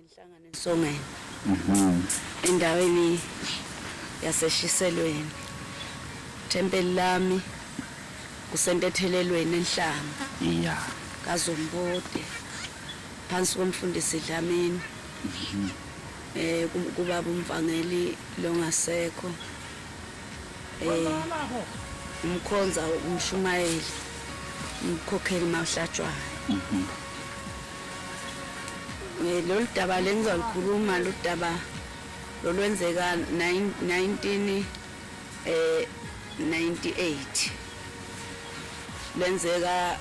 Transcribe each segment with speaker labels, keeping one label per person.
Speaker 1: enhlangano eSongweni endaweni yaseshiselweni thempeli lami kusentethelelweni enhlanga kaZombode phansi komfundisi Dlamini kubaba umvangeli longasekho umkhonza umshumayeli umkhokheli mawuhlatshwayo lolu daba lengizolikhuluma lo daba lolwenzeka 1998 lenzeka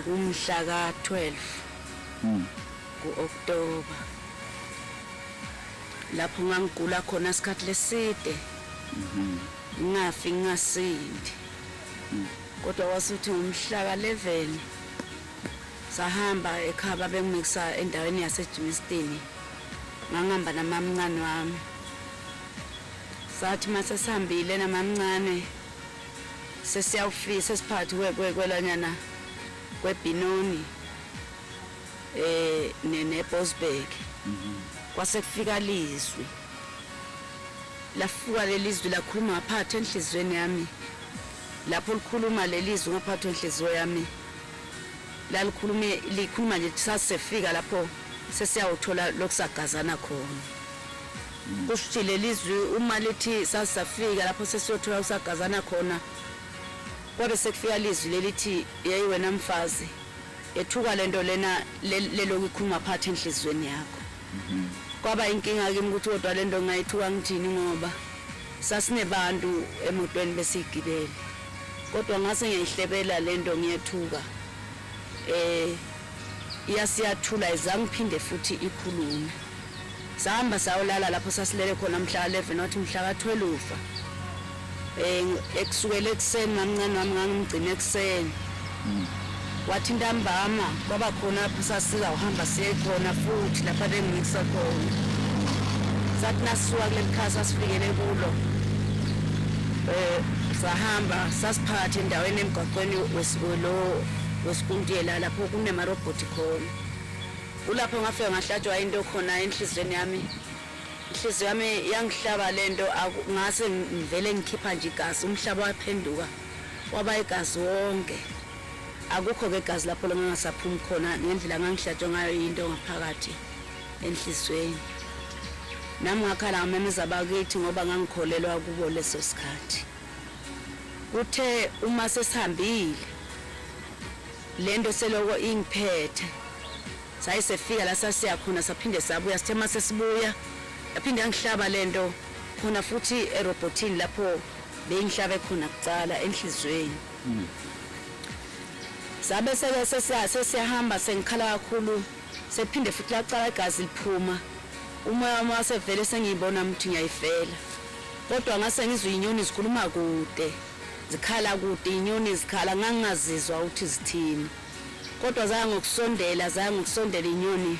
Speaker 1: kumhla ka12 kuOctober lapho ngangigula khona isikhathi leside ngafi ngasindi kodwa wasuthi umhla ka11 sahamba ekhaba bengimikisa endaweni yaseJimistini ngangihamba namamncane wami sathi mase sihambile namamncane sesiyawufisa sesiphathi kwelanyana kweBinoni neBosberg kwase kufika lizwi lafika lelizwi lakhuluma ngaphathe enhlizweni yami lapho likhuluma lelizwi ngaphathe enhliziyo yami likhuluma nje sasefika lapho sesiyawuthola lokusagazana khona kusho lelizwi uma lithi sasafika lapho sesiyothola ukusagazana khona kodwa sekufika lizwi lelithi yeyi wena mfazi ethuka lento lena lelo kukhuluma phathe enhlizweni yakho kwaba inkinga kimi ukuthi kodwa lento ngayithuka ngithini ngoba sasinebantu emotweni besigibele kodwa ngase ngiyihlebela lento ngiyethuka iyasiyathula izangiphinde futhi ikhulume sahamba sayolala lapho sasilele khona mhla 11 wathi mhla ka12 ekusukela ekseni mamncane wami ngangimgcina ekseni wathi ntambama kwaba khona lapho sasiza uhamba siye khona futhi lapha bengimikisa khona sathi nasuka kulelikhasa sifikele kulo sahamba sasiphathe endaweni emgwaqweni wesikuntiyela lapho kunemarobhothi khona kulapho ngafika ngahlatshwa into khona enhlizweni yami inhliziyo yami yangihlaba lento ngase ngivele ngikhipha nje igazi umhlaba waphenduka waba igazi wonke akukho ke igazi lapho langasaphumi khona ngendlela ngangihlatshwa ngayo into ngaphakathi enhlizweni nami ngakhala ngamemeza bakithi ngoba ngangikholelwa kubo leso sikhathi uthe uma sesihambile lento seloko ingiphethe sayisefika la sasiya khona saphinde sabuya sithe mase sibuya yaphinde yangihlaba lento khona futhi erobotini lapho bengihlabe khona kucala enhlizweni sabe sesiyahamba sengikhala kakhulu sephinde futhi lacala igazi liphuma umoya wami wasevele sengiyibona ukuthi ngiyayifela kodwa ngase ngizwe inyoni zikhuluma kude zikhala kude inyoni zikhala ngangazizwa ukuthi zithini kodwa zaya ngokusondela inyoni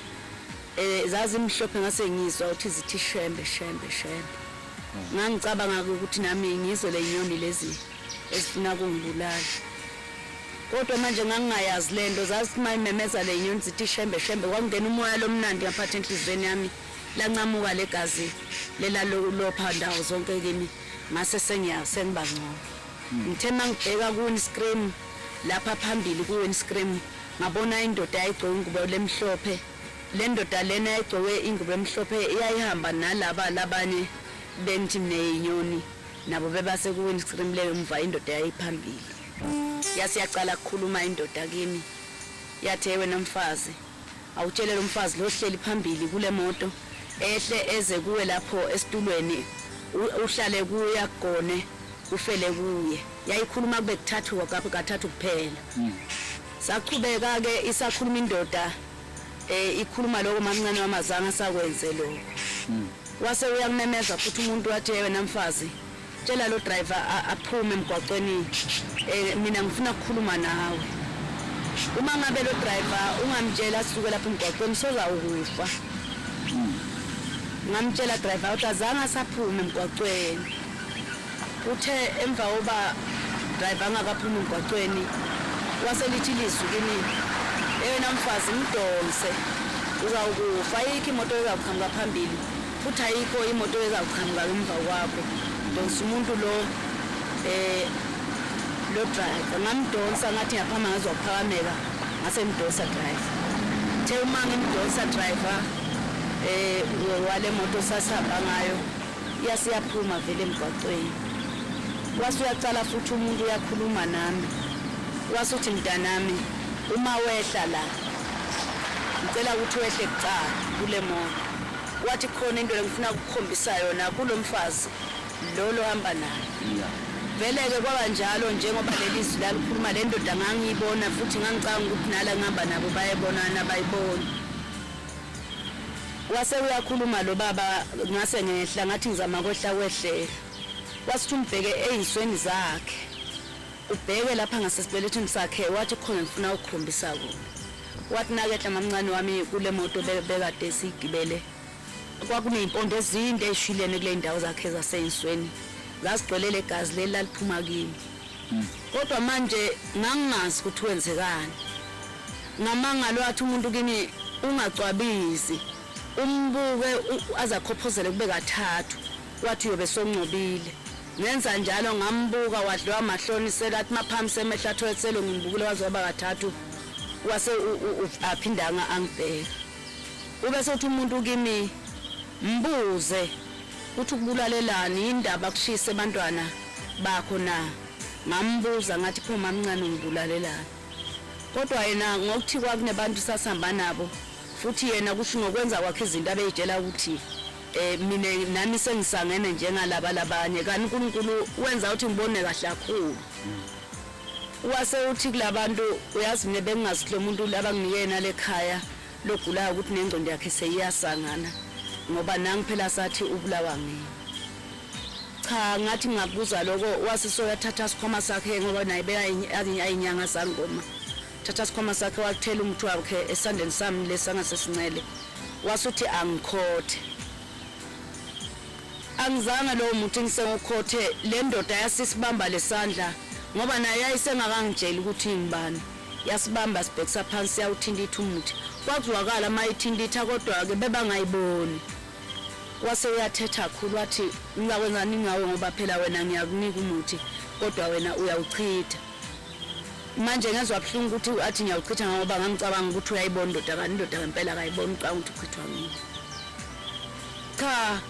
Speaker 1: zazimhlophe ngase ngizwa ukuthi zithi shembe ngangicabanga ukuthi nami ngizwe le inyoni lezi ezifuna kungibulala kodwa manje ngangingayazi lento zasimemeza le inyoni zithi shembe kwangena umoya lomnandi ngaphathe enhlizweni yami lancamuka legazi lela lopha ndawo zonke kimi ngase sengiba ngcono ngithe mangibheka ku screen lapha phambili ku screen ngabona indoda ayigcoke ingubo lemhlophe le ndoda lena ayigcoke ingubo emhlophe iyayihamba nalaba labanye benti neyinyoni nabo bebase ku screen leyo mva indoda yayiphambili yasiyacala ukukhuluma indoda kimi yathi wena mfazi awutshelele umfazi lo hleli phambili kule moto ehle eze kuwe lapho esitulweni uhlale kuya kugone ufele kuye yayikhuluma kube kuthathu kathathu kuphela saqhubeka ke isakhuluma indoda ikhuluma lokho mamncane wamazanga sakwenze lokho wase uyamemeza futhi umuntu wathi wena mfazi tshela lo driver aphume emgwaqweni mina ngifuna ukukhuluma nawe uma ngabe lo driver ungamtshela sisuke lapha emgwaqweni sozawukufa ngamtshela driver ukuthi azange saphume emgwaqweni uthe emva oba driver angakaphumi emgwaqweni waselithi lizwi kimi yena mfazi ngidonse uzawukufa, ayikho imoto ezawuqhamuka phambili futhi ayikho imoto ezawuqhamuka emva kwakho. Donsa umuntu lo driver ngamdonsa ngathi ngaphama ngazophakameka ngasemdonsa driver. Uthe uma ngimdonsa driver wale moto sasihamba ngayo yasiyaphuma vele emgwaqweni. Wasuyacala futhi umuntu uyakhuluma nami, wasuthi mntanami uma wehla la ngicela ukuthi wehle kucala kule moto. Wathi khona into engifuna ukukhombisa yona kulo mfazi lo hamba naye. Vele-ke kwaba njalo njengoba leli zwi lalikhuluma le ndoda ngangiyibona futhi ngangicanga ukuthi nala ngihamba nabo bayibonana bayibona. Wase uyakhuluma lo baba ngase ngehla ngathi ngizama kwehlela. Wasithi umbheke eyisweni zakhe. Ubheke lapha ngasesibelethweni sakhe wathi khona ngifuna ukukhombisa kona. Wathi nakehla mamncane wami kule moto bekade sigibele. Kwakuneyimpondo ezinde eshilene kule ndawo zakhe zaseyisweni. Zasigcwelele igazi leli laliphuma kimi. Kodwa manje ngangingazi ukuthi wenzekani. Ngamangalo wathi umuntu kimi ungacwabisi. Umbuke azakhophozele kube kathathu. Wathi yobe songcobile. Ngenza njalo ngambuka wadliwa amahloni selathi maphambi semehla athwetselo ngimbukile wazoba kathathu. Wase aphindanga angibheka. Ube sothi umuntu kimi mbuze uthi ukubulalelani indaba kushise abantwana bakho na. Ngambuza ngathi pho mamncane ngibulalelani. Kodwa yena ngokuthi kwakunebantu sasihamba nabo futhi yena kusho ngokwenza kwakhe izinto abeyitshela ukuthi mina nami sengisangene njengalaba labanye kanti uNkulunkulu wenza ukuthi ngibone kahle kakhulu. Wase uthi kulabantu uyazi mina bengazi lo muntu labanginikena lekhaya logulayo ukuthi nengcondo yakhe seyiyasangana ngoba nangi phela sathi ubulawa ngini. Cha ngathi ngabuza lokho wasisoyathatha isikhwama sakhe ngoba naye ayinyanga sangoma. Thatha isikhwama sakhe wakuthela umuthi wakhe esandeni sami lesangasesincele. Wasuthi angikhothe. Angizange lo muntu ngisengokhothe le ndoda yasisibamba lesandla ngoba naye yayisengakangitshela ukuthi ngibani. Yasibamba sibhekisa phansi yawuthinditha umuthi. Kwakuzwakala mayithinditha kodwa ke bebangayiboni. Wase uyathetha kakhulu wathi ngizakwenzani ngawe ngoba phela wena ngiyakunika umuthi kodwa wena uyawuchitha. Manje ngezwe abhlungu ukuthi athi ngiyawuchitha ngoba ngangicabanga ukuthi uyayibona indoda kanti indoda ngempela akayiboni uqanga ukuthi uchithwa ngini. Cha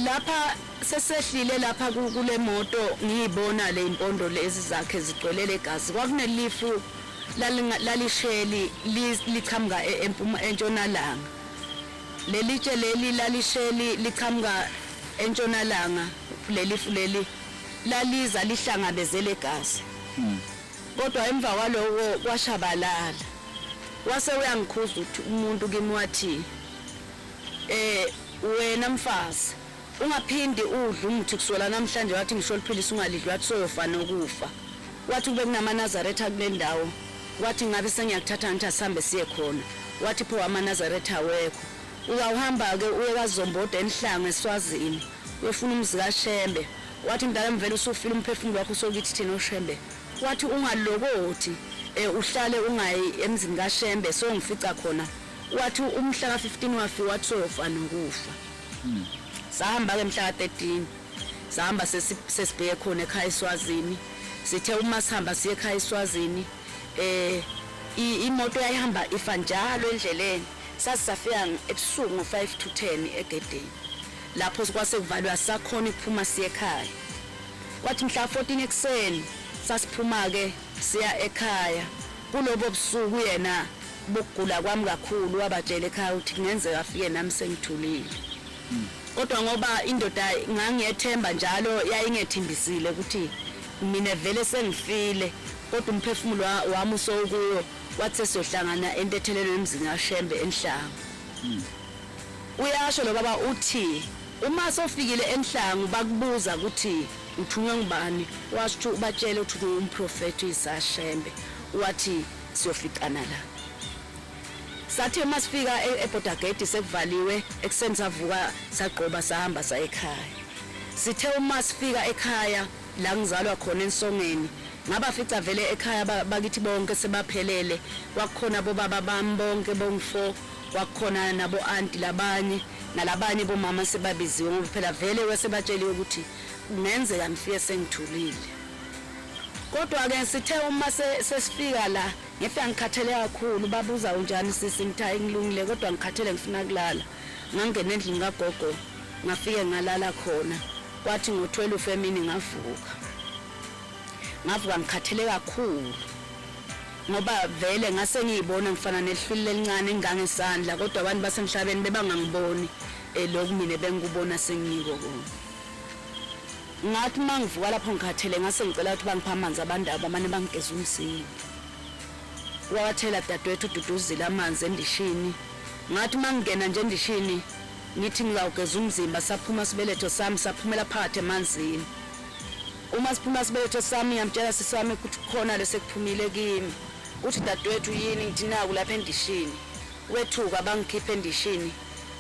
Speaker 1: lapha sesehlile lapha kule moto ngiyibona le impondo lezi zakhe zigcwelele igazi. Kwakunelifu lalisheli liqhamuka empuma entshonalanga. Lelitshe leli lalisheli liqhamuka entshonalanga lelifu leli laliza lihlangabezele igazi. Kodwa emva kwaloko kwashabalala. Wase uyangikhuza ukuthi umuntu kimi wathi wena mfazi ungaphindi udla umuthi kuswela namhlanje wathi ngisho liphilisa ungalidli wathi soyofana ukufa. Wathi kube kunamaNazaretha kule ndawo. Wathi ngabe sengiyakuthatha ngithi asihambe siye khona. Wathi pho amaNazaretha awekho. Uyawuhamba ke uye kaZomboda enhlanga eSwazini. Uyofuna umzika Shembe. Wathi mntana mvele usufila umphefumulo wakho sokuthi thina oShembe. Wathi ungalokothi uhlale ungayi emzini kaShembe songifica khona. Wathi umhla ka15 wafika wathi soyofana ukufa. Sahamba ke mhla ka13 sahamba sesibheke khona ekhaya eSwazini. Sithe uma sihamba siye ekhaya eSwazini imoto yayihamba ifa njalo endleleni. Sasifika ebusuku ngo5 to 10 egedeni. Lapho sikwase kuvalwa sakhona ukuphuma siye ekhaya. Kwathi mhla 14 ekseni sasiphuma ke siya ekhaya. Kulobo busuku yena bokugula kwami kakhulu wabatshela ekhaya ukuthi kungenzeka afike nami sengithulile. Kodwa ngoba indoda ngangiyethemba njalo yayingethembisile ukuthi mina vele sengifile kodwa umphefumulo wami usokuyo wathi siyohlangana entethelweni emzini kaShembe enhlanga. Uyasho lo baba uthi uma sofikile enhlanga bakubuza ukuthi uthunywa ngubani washo ubatshele ukuthi umprofeti uSashembe wathi siyoficana la. Sathe masifika eBorder Gate sekuvaliwe ekseni savuka saqoba sahamba sa ekhaya. Sithe uma sifika ekhaya la ngizalwa khona eNsongeni ngaba fica vele ekhaya bakithi bonke sebaphelele kwakhona bobaba bami bonke bonke4 kwakhona nabo anti labanye nalabanye bomama sebabiziwe ngoba phela vele wasebatsheliwe ukuthi kungenzeka ngifike sengithulile. Kodwa ke sithe uma sesifika la ngifika ngikhathele kakhulu babuza unjani sisi ngithayi ngilungile kodwa ngikhathele ngifuna kulala. Ngangena endlini kagogo ngafike ngalala khona kwathi ngo-12 emini ngavuka ngikhathele kakhulu ngoba vele ngase ngiyibona ngifana nehlwili elincane engangesandla kodwa abantu basemhlabeni bebangangiboni lokhu mina bengikubona sengiyiko kona. Ngathi mangivuka lapho ngikhathele ngase ngicela ukuthi bangipha amanzi abandaba manje bangigeza umzimba. Wathela dadewethu ududuzile amanzi endishini. Ngathi mangingena nje endishini ngithi ngizawugeza umzimba saphuma sibeletho sami saphumela phakathi emanzini. Uma siphuma sibeletho sami ngiyamtshela sisami ukuthi khona lesekuphumile kimi. Uthi dadewethu yini ngithi naku lapha endishini. Wethuka bangikhipha endishini.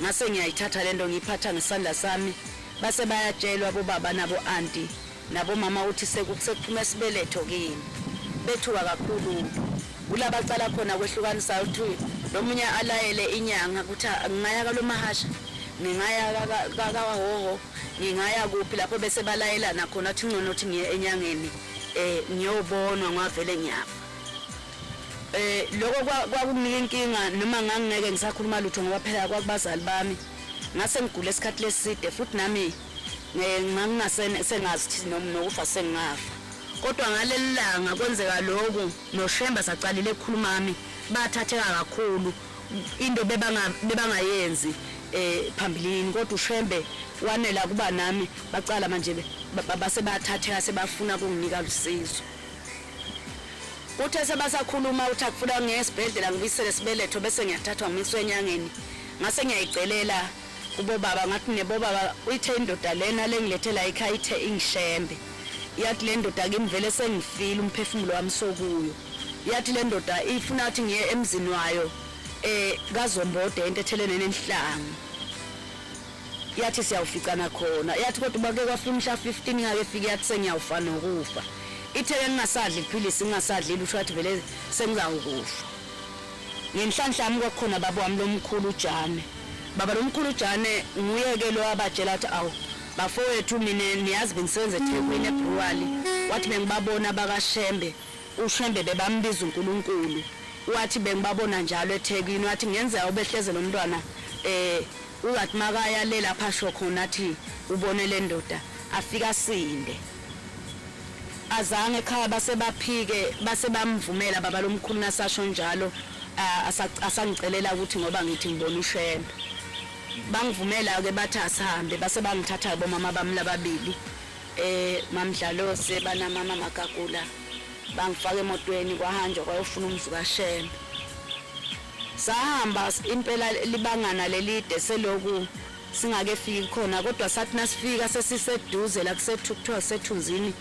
Speaker 1: Ngase ngiyayithatha lento ngiyiphatha ngesandla sami base bayatshelwa bobaba nabo anti nabo mama uthi sekuphume sibeletho kimi. Bethuka kakhulu. Ulaba cala khona kwehlukanisa uthi lomunye alayele inyanga ukuthi ngingaya kalomahasha ngingaya kawahoho ngingaya kuphi lapho bese balayelana khona athi ngcono ukuthi ngiye enyangeni ngiyobonwa ngavele ngiyafa. Lokho kwakunika inkinga noma ngangeke ngisakhuluma lutho ngoba phela kwakubazali bami ngase ngigule isikhathi leside futhi nami sengazi nokufa sengafa. Kodwa ngalelilanga kwenzeka lokhu noShemba sacalile ekhuluma nami bathatheka kakhulu into bebangayenzi phambilini kodwa uShembe wanela kuba nami bacala manje base bathatheka sebafuna kunginika usizo. Uthe sebasakhuluma uthi akufuna ngesibhedlela ngibisele sibeletho bese ngiyathathwa ngimiswe enyangeni. Ngase ngiyayicelela kubo baba ngathi nebo baba uyithe indoda lena lengilethela ekhaya ithe ingishembe. Yathi le ndoda kimi vele sengifila umphefumulo wami sokuyo. Yathi le ndoda ifuna ukuthi ngiye emzini wayo kaZombode entethelene nenhlangu. Yathi siyawuficana khona. Yathi kodwa bake kwafuna umhla 15 ngake efike yathi sengiyawufa nokufa. Ithele ngingasadli iphilisi ngingasadli lusho wathi vele sengizawukufa. Ngenhlanhlami kwakhona baba wami lomkhulu uJane. Baba lomkhulu uJane nguyeke lo abatshela athi awu bafowethu mina niyazi bengisebenza eThekwini eBruwali wathi bengibabona bakaShembe uShembe bebambiza uNkulunkulu wathi bengibabona njalo eThekwini wathi ngenzeka ubehleze lo mntwana uzathi makaya le lapha sho khona athi ubone le ndoda afika sinde azange ekhaya basebaphike basebamvumela baba lomkhulu nasasho njalo asangicelela ukuthi ngoba ngithi ngibona uShembe bangivumela ke bathi asihambe base bangithatha bomama bami lababili mamdlalose bana mama Magagula bangifaka emotweni kwahanjwa kwayofuna umzi kaShembe. Sahamba impela libangana lelide seloku singake fiki khona kodwa sathi nasifika sesiseduze la kusethuthwa sethunzini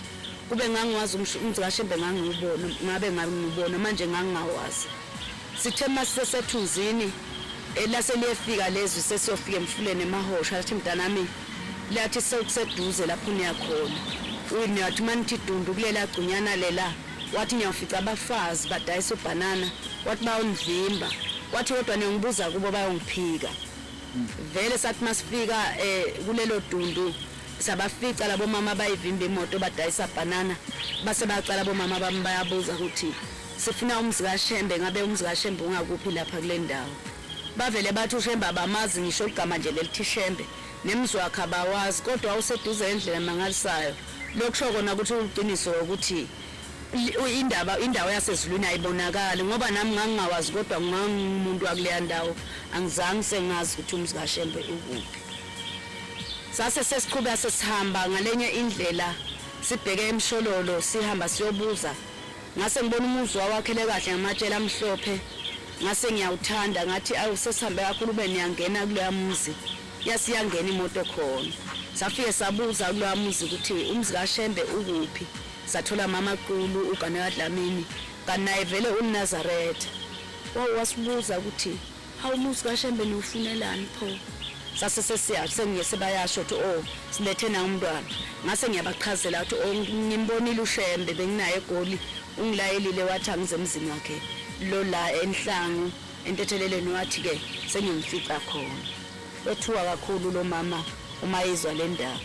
Speaker 1: kube ngangiwazi umzi kaShembe ngangibona ngabe ngangibona manje ngangingawazi. Sithe masisethunzini elaseliyefika lezwi sesiyofika emfuleni emahosha athi mntanami lathi sekuseduze lapho niyakhona. Uyini yathi manithi dundu kulela gcinyana lela wathi ngiyafica abafazi badayisa ubanana wathi bawundivimba wathi kodwa ngibuza kubo bayongiphika. Vele sathi masifika kulelo dundu sabafica labo mama bayivimba imoto badayisa banana base bacala bomama bami bayabuza ukuthi sifuna umzi kaShembe ngabe umzi kaShembe ungakuphi lapha kule ndawo. Bavele bathi uShembe abamazi ngisho igama nje lelithi Shembe nemzi wakhe abawazi kodwa awuseduze endlela mangalisayo. Lokusho kona ukuthi uqiniso ukuthi indawo yasezulwini ayibonakali ngoba nami ngangingawazi kodwa ngangumuntu wakuleya ndawo angizange sengazi ukuthi umzi kaShembe ukuphi. Sase sesiqhubeka sesihamba ngalenye indlela sibheke eMshololo sihamba siyobuza ngase ngibona umuzi wawakhele kahle ngamatshela amhlophe ngase ngiyawuthanda ngathi awusesihambe kakhulu beniyangena kuleya muzi yasiyangena imoto khona safike sabuza kuleya muzi ukuthi umzi kaShembe ukuphi sathola mama Qulu uGane kaDlamini kanaye vele uNazaretha wasibuza ukuthi hawu umuzi kaShembe niufunelani pho sase sengiyese bayasho ukuthi silethe na umntwana ngase ngiyabachazela ukuthi ngimbonile uShembe benginaye eGoli ungilayelile wathi angize emzini wakhe lo la enhlangu entetheleleni wathi ke sengimfica khona. Wethuka kakhulu lo mama uma izwa le ndaba.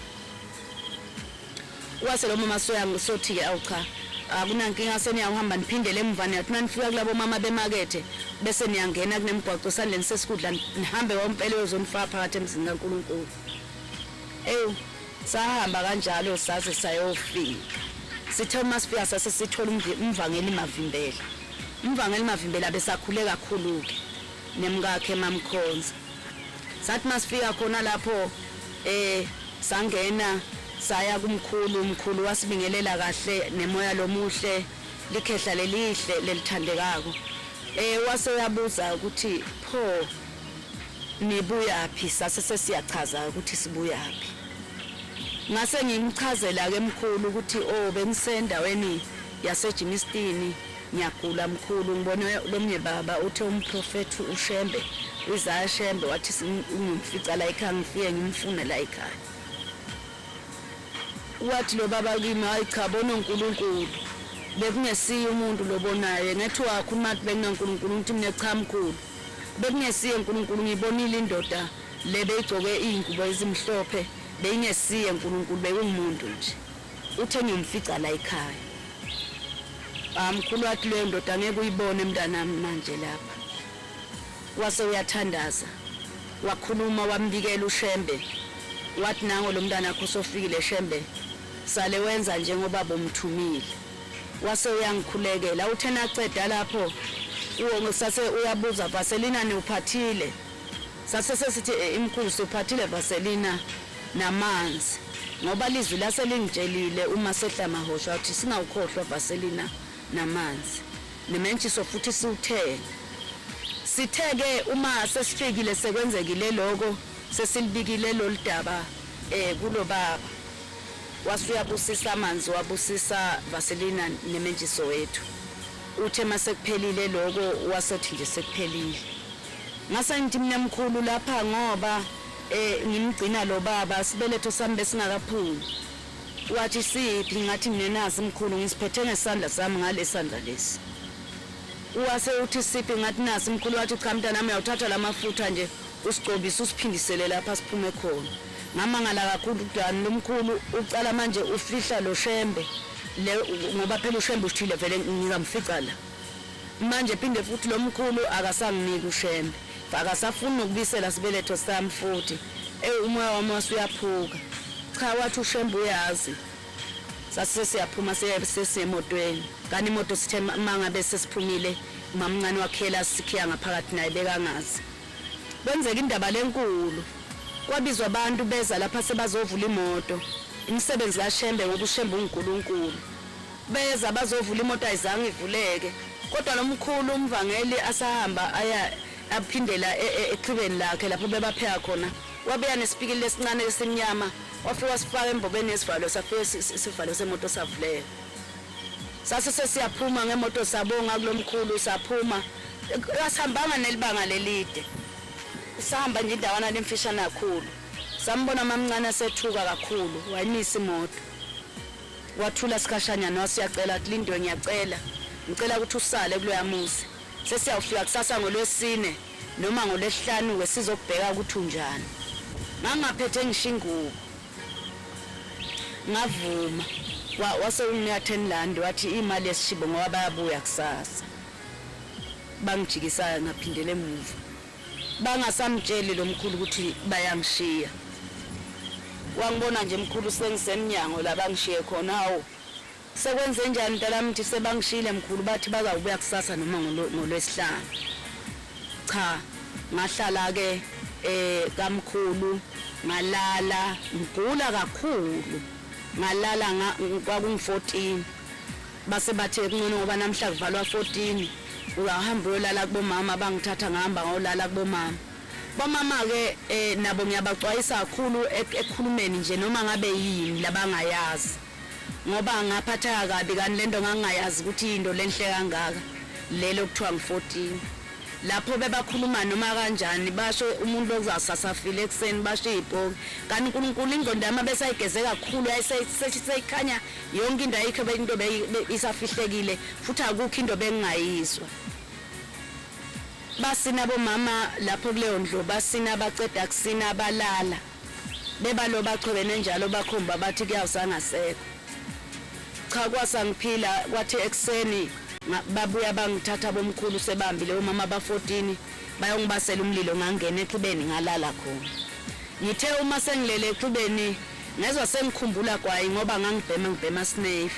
Speaker 1: Wase lo mama sothi ke awucha akunankinga seniyahamba niphindele emva niyathi nanifika kulabo mama bemakethe bese niyangena kunemgwaqo sandleni sesikudla nihambe wompele yozonifaka phakathi emzini kaNkulunkulu. Sahamba kanjalo saze sayofika. Sithe masifika sasesithola umvangeli Mavimbela. Umvangeli Mavimbela besakhule kakhulu ke nemkakhe mamkhonza. Sathi masifika khona lapho sangena saya umkhulu wasibingelela kahle nemoya lomuhle likhehla lelihle lelithandekako. Wase uyabuza ukuthi pho nibuyaphi sase sesiyachaza ukuthi sibuyaphi. Ngase ngimchazela ke mkhulu ukuthi bengisendaweni yaseJimistini ngiyagula mkhulu ngibona lomnye baba uthe umprofeti uShembe Isaiah Shembe wathi ngimfica la ekhaya ngifike ngimfune la ekhaya. Wathi lo baba kimi hayi cha bona uNkulunkulu bekungesiye umuntu lobonayo ngethi wakhuluma ukuthi bekunaNkulunkulu uthi mina cha mkhulu bekungesiye uNkulunkulu ngibonile indoda lebe igcoke ingubo ezimhlophe beyingesiye uNkulunkulu bekumuntu nje uthe ngimfica la ekhaya. Mkhulu wathi le ndoda ngeke uyibone mntanami manje lapha. Wase uyathandaza wakhuluma wambikela uShembe wathi nango lo mntana akho sofikile Shembe sale wenza njengoba bomthumile. Wase uyangikhulekela uthe naceda lapho sase uyabuza Vaselina ni uphathile sase sesithi imkhulu uphathile Vaselina namanzi ngoba lizwi laselingitshelile uma sehla mahosha uthi singawukhohlwa Vaselina namanzi nementshiso futhi siwuthenga. Sitheke uma sesifikile sekwenzekile lokho sesilibikile lo lidaba kulo baba wasuyabusisa amanzi wabusisa Vaselina nementshiso wethu. Uthe mase kuphelile lokho wasethi nje sekuphelile. Ngase ngithi mina mkhulu lapha ngoba ngimgcina lo baba sibeletho sami besingakaphumi. Wathi siphi ngathi mina nazi mkhulu ngisiphethe ngesandla sami ngalesandla lesi. Wase uthi siphi ngathi nasi mkhulu wathi cha mntana nami uyawuthatha lamafutha nje usigcobisa usiphindisele lapha siphume khona. Ngamangala kakhulu udani lomkhulu ucala manje ufihla lo Shembe ngoba phela uShembe uthile vele ngizamfica la. Manje phinde futhi lo mkhulu akasanginiki uShembe. Akasafuni ukubisela sibeletho sami futhi. Umoya wami wasuyaphuka. Cha wathi uShembe uyazi. Sase siyaphuma sesemotweni. Kanti imoto sithe mangabe sesiphumile mamncane wakhela sikhiya ngaphakathi naye bekangazi. Kwenzeka indaba lenkulu. Kwabizwa abantu beza lapha sebazovula imoto. Imisebenzi kaShembe ngoba uShembe uNkulunkulu. Beza bazovula imoto ayizange ivuleke. Kodwa lo mkhulu umvangeli asahamba aya aphindela eqhibeni lakhe lapho bebapheka khona. Wabeya nesipikili lesincane esimnyama. Wafika sifaka embobeni yesivalo safike isivalo semoto savuleka. Sase sesiyaphuma ngemoto sabonga kulomkhulu saphuma. Asihambanga nelibanga lelide. Sahamba nje indawana lemfishana kakhulu. Sambona mamncane asethuka kakhulu wayimisa imoto. Wathula sikhashanyana wasiyacela ukuthi Lindwe ngiyacela. Ngicela ukuthi usale kulo yamuzi. Sesiyawufika kusasa ngolwesine noma ngolwesihlanu ke sizokubheka ukuthi unjani. Ngangaphethe ngishingubo. Ngavuma. Wase ungiya 10 rand wathi imali yesishibo ngoba bayabuya kusasa. Bangijikisa ngaphindele emuva. Bangasamtsheli lo mkhulu ukuthi bayangishiya. Wangibona nje mkhulu sengisemnyango la bangishiye khona hawo. Sekwenze njani mntanami ukuthi sebangishile mkhulu bathi bazawubuya kusasa noma ngolwesihlanu. Cha ngahlala ke kamkhulu ngalala ngigula kakhulu. Ngalala kwakungu14 base bathe kungcono ngoba namhla kuvalwa 14 uyahamba uyolala kubomama bangithatha ngihamba ngolala kubomama. Bomama ke nabo ngiyabacwayisa kakhulu ekhulumeni nje noma ngabe yini labangayazi ngoba ngaphatha kabi kanti lento ngangayazi ukuthi into lenhle kangaka lelo kuthiwa ngu14 lapho bebakhuluma noma kanjani basho umuntu lokuzasasafile ekseni basho ibhoki kanti uNkulunkulu ingqondo yami besayigeze kakhulu ayiseyikhanya yonke into ayikho into isafihlekile futhi akukho into bengingayizwa. basina bomama lapho kuleyo ndlo basina baceda kusina balala bebalo bachobene njalo bakhomba bathi kuyawusangasekho cha kwasangiphila kwathi ekseni babuya bangithatha bomkhulu sebambile umama ba14 bayongibasela umlilo ngangena exubeni ngalala khona ngithe uma sengilele exubeni ngezwe sengikhumbula kwayi ngoba ngibhema snake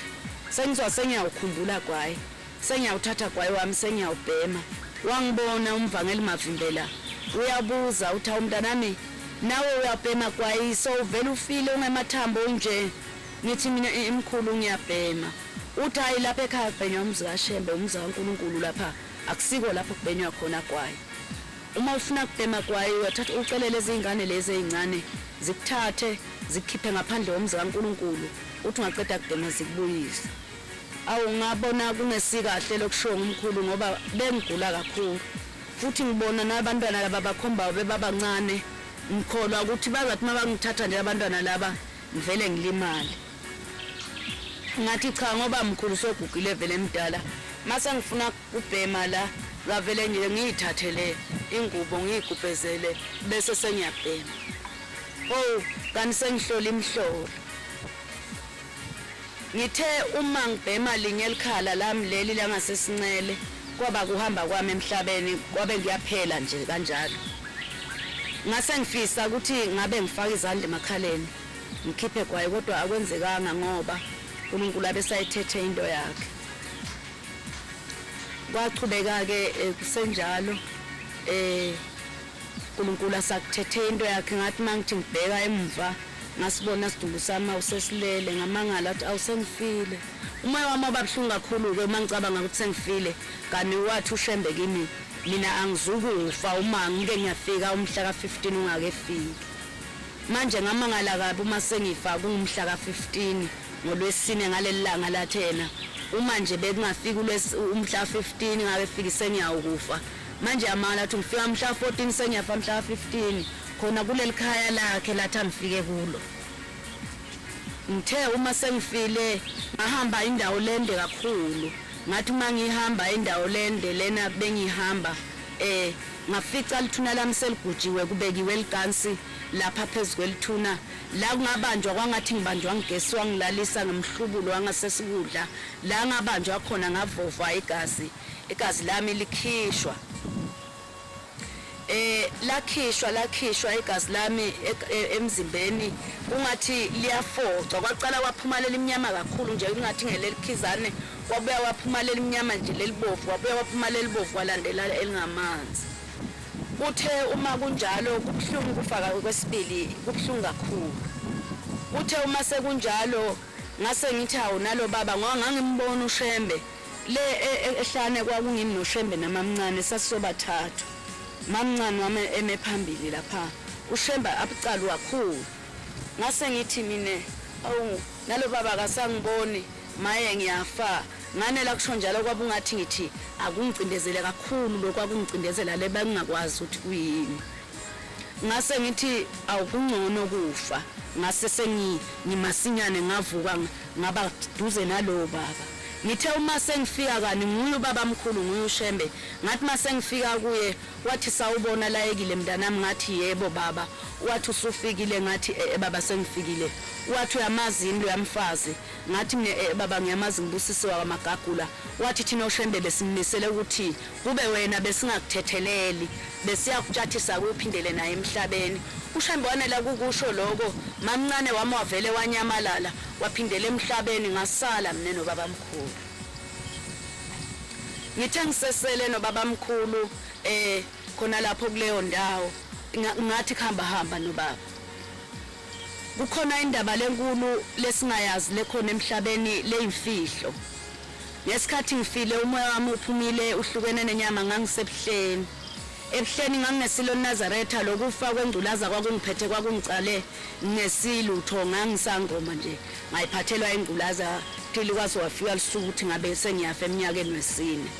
Speaker 1: sengizwa sengiyawukhumbula kwayi sengiyawuthatha kwayi wami sengiyawubhema wangibona umvangeli mavimbela uyabuza uthi umntanami nawe uyabhema kwayi so uvela ufile ungemathambo nje ngithi mina imkhulu ngiyabhema uthi hayi lapha ekhaya kubhenywa umzi kaShembe umzi kaNkulunkulu lapha akusiko lapho kubhenywa khona kwayi uma ufuna kubhema kwayi uyathatha ucelele izingane lezi ezincane zikuthathe zikhiphe ngaphandle komzi kaNkulunkulu uthi ungaqeda kubhema zikubuyise awu ngabona kunesikahle lokusho ngumkhulu ngoba bengigula kakhulu futhi ngibona nabantwana laba bakhomba bebabancane ngikholwa ukuthi bazathi mabangithatha nje abantwana laba ngivele ngilimale ngathi cha ngoba mkhulu sogugile vele emdala mase ngifuna kubhema la ngavele nje ngiyithathele ingubo ngiyigubhezele bese sengiyabhema oh kanti sengihlola imhlolo ngithe uma ngibhema linye elikhala lami leli langasesincele kwaba kuhamba kwami emhlabeni kwabe ngiyaphela nje kanjalo ngase ngifisa ukuthi ngabe ngifaka izandla emakhaleni ngikhiphe kwaye kodwa akwenzekanga ngoba uNkulunkulu abesayithethe into yakhe kwaqhubeka ke kusenjalo uNkulunkulu asakuthethe into yakhe ngathi mangithi ngibheka emva ngasibona sidumbu sami usesilele ngamangala athi awusengifile umoya wami obabhlungu kakhulu ke mangicabanga ukuthi sengifile kanti wathi uShembe kimi mina angizukufa uma ngike ngiyafika umhla ka15 ungakefiki manje ngamangala kabi uma sengifa kungumhla ka15 ngolwesine ngalelilanga lathena uma nje bekungafika umhla ka15 ngakefiki sengiyawukufa manje amala athi ngifika umhla ka14 sengiyafa umhla ka15 khona kuleli khaya lakhe lathi angifike kulo ngithe uma sengifile ngahamba indawo lende kakhulu ngathi mangihamba indawo lende lena bengihamba ngafica lithuna lami seligujiwe kubekiwe likansi lapha phezulu kwelithuna la kungabanjwa kwangathi ngibanjwa ngigesiwa ngilalisa ngemhlubulo wangasesikudla la ngabanjwa khona ngavova igazi lami likhishwa lakhishwa igazi lami emzimbeni kungathi liyafoca kwaqala waphuma lelimnyama kakhulu nje kungathi ngelelikhizane kwabuya waphuma lelimnyama nje lelibovu kwabuya waphuma lelibovu kwalandela elingamanzi uthe uma kunjalo kubhlungu kufaka kwesibili kubhlungu kakhulu uthe uma sekunjalo ngase ngithi awu nalo baba ngoba ngangimbona uShembe le ehlane kwakungimi noShembe namamncane sasisobathathu mamncane wami emephambili lapha uShembe abucalu kakhulu ngase ngithi mine awu nalo baba kasangiboni maye ngiyafa ngane la kusho njalo kwabungathi ngithi akungicindezele kakhulu lokwakungicindezela le bengakwazi ukuthi kuyini ngase ngithi awukungcono kufa ngase sengimasinyane ngavuka ngaba duze nalo baba ngithe uma sengifika kani nguye ubaba mkhulu nguye uShembe ngathi mase ngifika kuye wathi sawubona layekile mntanami ngathi yebo baba wathi usufikile ngathi baba sengifikile wathi uyamazi indlu yamfazi ngathi mina baba ngiyamazi ngibusisiwa kwamagagula wathi thina uShembe besimnisele ukuthi kube wena besingakuthetheleli besiyakutshathisa kuphindele naye emhlabeni uShembe wanela kukusho lokho mamncane wami wavele wanyamalala waphindele emhlabeni ngasala mina nobaba mkhulu ngithe ngisesele nobaba mkhulu khona lapho kuleyo ndawo ngathi hamba nobaba kukhona indaba lenkulu lesingayazi lekhona emhlabeni leyimfihlo ngesikhathi ngifile umoya wami uphumile uhlukene nenyama ngangisebuhleni ebuhleni nganginesilo Nazaretha lokufa kwengculaza kwakungiphethe kwakungicale ngesilutho ngangisangoma nje ngayiphathelwa ingculaza phili kwaze wafika lisuku ukuthi ngabe sengiyafa eminyakeni wesine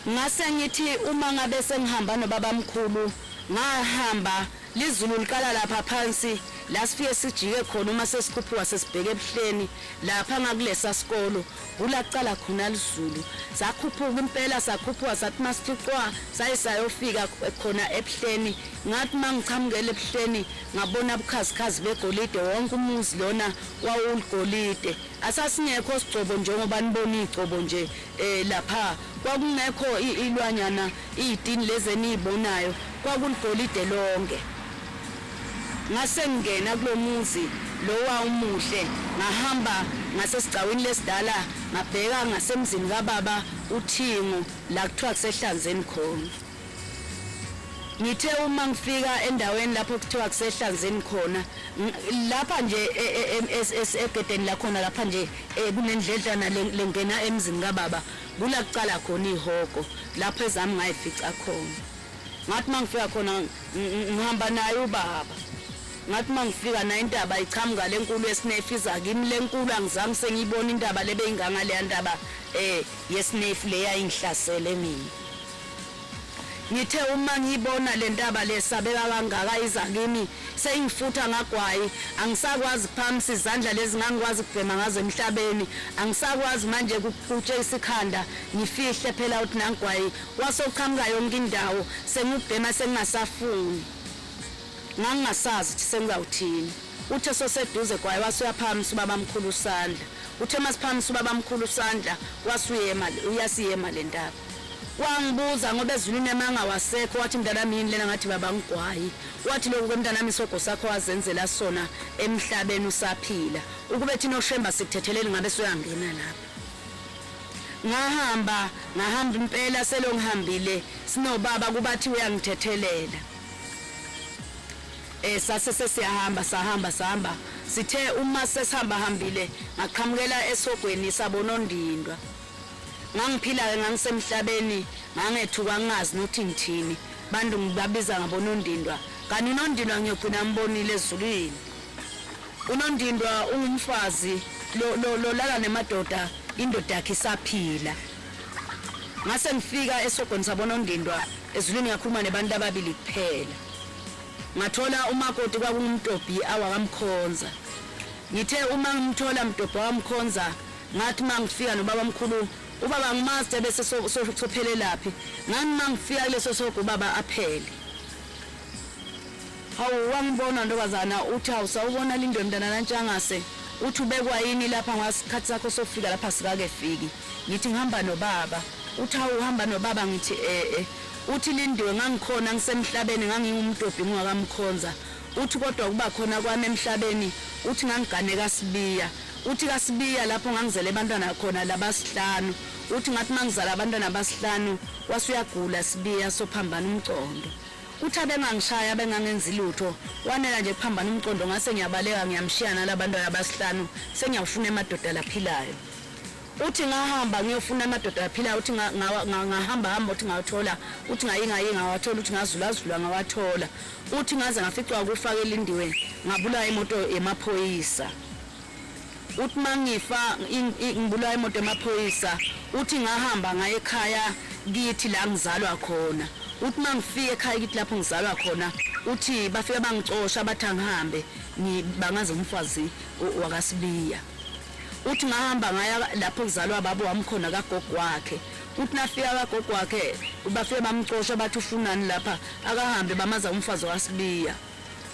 Speaker 1: ngase ngithi uma ngabe sengihamba nobaba mkhulu ngahamba lizulu likala lapha phansi la sifike sijike khona uma sesikhuphuka sesibheke ebuhleni lapha ngakulesa sikolo kulaqala khona lizulu sakhuphuka impela sakhuphuka sathi masithixwa sayisayofika khona ebuhleni ngathi mangichamukele ebuhleni ngabona ubukhazikhazi begolide wonke umuzi lona wawuligolide asasingekho sigcobo njengoba nibona igcobo nje lapha kwakungekho ilwanyana izidini lezi enizibonayo kwakuligolide lonke ngase ngena kulomuzi lo wawumuhle ngahamba ngasesigcawini lesidala ngabheka ngasemzini kaBaba uThingo la kuthiwa kusehlanzeni khona ngithe uma ngifika endaweni lapho kuthiwa kusehlanzeni khona lapha nje egedeni la khona lapha nje kunendledlana lengena emzini kaBaba kula kucala khona ihogo lapho ezami ngayifica khona ngathi mangifika khona ngihamba naye uBaba ngathi mangifika na indaba ichamuka lenkulu yesinefiza kimi lenkulu angizange sengiyibona indaba lebe inganga le ndaba yesinefi le yayingihlasele mina ngithe uma ngiyibona le ndaba lesabeka kangaka izakimi sengifutha ngagwayi angisakwazi kuphamisa izandla lezi ngangikwazi ukubhema ngazo emhlabeni angisakwazi manje ukuphuthe isikhanda ngifihle phela uthi nangigwayi wasochamuka yonke indawo sengubhema sengingasafuni ngangasazi ukuthi sengizawuthini uthe soseduze kwaye wasuyaphamisa ubaba mkhulu usandla uthe masiphamisa ubaba mkhulu usandla wasuyema uyasiyema le ndaba wangibuza ngoba ezulwini emanga wasekho wathi mntana mini lena ngathi baba ngigwayi wathi lokho kwemntana nami isogo sakho wazenzela sona emhlabeni usaphila ukube thina oshemba sikuthetheleni ngabe soyangena lapha ngahamba impela selo ngihambile sinobaba kubathi uyangithethelela sase sahamba sithe uma sesihambile ngaqhamukela esogweni sabona ondindwa ngangiphila ngangisemhlabeni ngangethuka ngazi nothi ngithini bantu ngibabiza ngabona ondindwa kanti unondindwa ngiyogcina mbonile ezulwini unondindwa ungumfazi lo lala nemadoda indoda yakhe isaphila ngase ngifika esogweni sabona ondindwa ezulwini ngakhuluma nebantu ababili kuphela ngathola umakoti kwakungumtobhi awakamkhonza ngithe uma ngimthola mtobhi awakamkhonza ngathi mangifika nobaba mkhulu ubaba ngimaster bese sophele laphi ngani mangifika leso sogo baba aphele hawu wangibona ndobazana uthi awusawubona lindo mntana lantshangase uthi ubekwa yini lapha ngasikhathi sakho sofika lapha sikake fiki ngithi ngihamba nobaba uthi awuhamba nobaba ngithi uthi lindiwe ngangikhona ngisemhlabeni ngangingumtobhi ngingakamkhonza uthi kodwa kuba khona kwami emhlabeni uthi ngangigane kaSibiya uthi kaSibiya lapho ngangizele abantwana khona labasihlanu uthi ngathi mangizala abantwana basihlanu wasuyagula Sibiya sophambana umcondo uthi abengangishaya bengangenzi lutho wanela nje kuphambana umcondo ngase ngiyabaleka ngiyamshiyana labantwana basihlanu sengiyafuna emadoda laphilayo uthi ngahamba ngiyofuna amadoda aphilayo uthi ngahamba uthi ngawathola uthi ngayinga wathola uthi ngazulazula ngawathola uthi ngaze ngaficwa ukufaka elindiwe ngabula imoto emaphoyisa uthi mangifa ngibula imoto emaphoyisa uthi ngahamba ngaye ekhaya kithi la ngizalwa khona uthi mangifike ekhaya kithi lapho ngizalwa khona uthi bafike bangicosha bathi ngihambe ngibangaze umfazi wakaSibiya uthi ngahamba ngaya lapho kuzalwa babo wamkhona kagogo wakhe uthi nafika kagogo wakhe bafike bamcosha bathi ufunani lapha akahambe bamaza umfazi wakaSibiya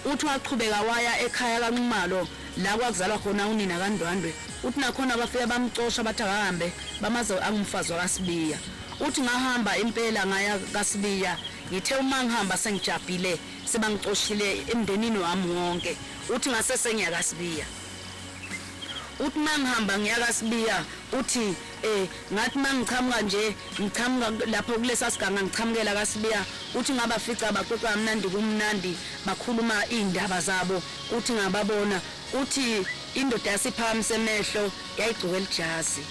Speaker 1: uthi waqhubeka waya ekhaya kaNxumalo la kwakuzalwa khona unina kaNdwandwe uthi nakhona bafike bamcosha bathi akahambe bamaza angumfazi wakaSibiya uthi ngahamba impela ngaya kaSibiya ngithe uma ngihamba sengijabhile sebangicoshile emndenini wami wonke uthi ngase sengiyakaSibiya uthi mangihamba ngiyakaSibiya uthi ngathi mangichamuka nje ngichamuka lapho kulesa siganga ngichamukela kaSibiya uthi ngaba fica abaxoxa kamnandi kumnandi bakhuluma indaba zabo uthi ngababona uthi indoda yasiphamisa emehlo yayigcoke ijazi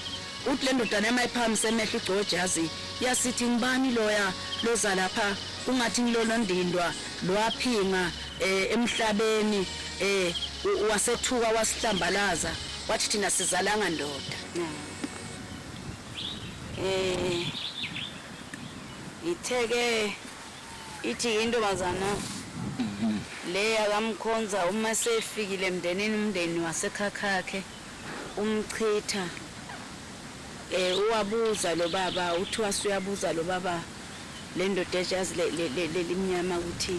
Speaker 1: uthi le ndoda nemayiphamisa emehlo igcoke ijazi yasithi ngibani loya loza lapha ungathi ngilona ndindwa lwaphinga emhlabeni wasethuka wasihlambalaza wathi thina sizalanga ndoda itheke ithi intombazana leya kamkhonza uma sefikile emndenini umndeni wasekhakhakhe umchitha uwabuza lo baba uthi wasuyabuza lo baba le ndoda ejazi lemnyama ukuthi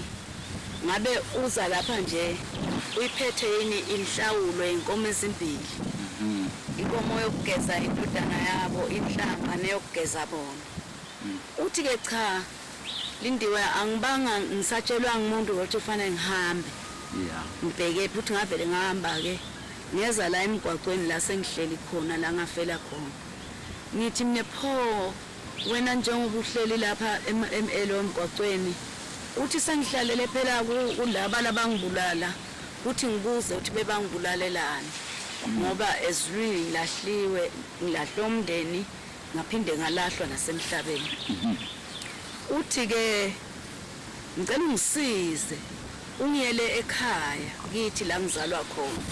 Speaker 1: ngabe uza lapha nje uyiphethe yini inhlawulo yenkomo ezimbili inkomo yokugeza indodana yabo inhlanga neyokugeza bona uthi ke cha Lindiwe angibanga ngisatshelwa ngumuntu ukuthi kufanele ngihambe ngibheke futhi ngavele ngahamba ke ngeza la emgwaqweni la sengihleli khona la ngafela khona ngithi mne pho wena njengoba uhleli lapha elo emgwaqweni uthi sengihlalele phela kulaba labangibulala uthi ngibuze ukuthi bebangibulalelani ngoba ezwini lahliwe ngilahlo umndeni ngaphinde ngalahlwa nasemhlabeni uthi ke ngicela ungisize ungiyele ekhaya kithi la ngizalwa khona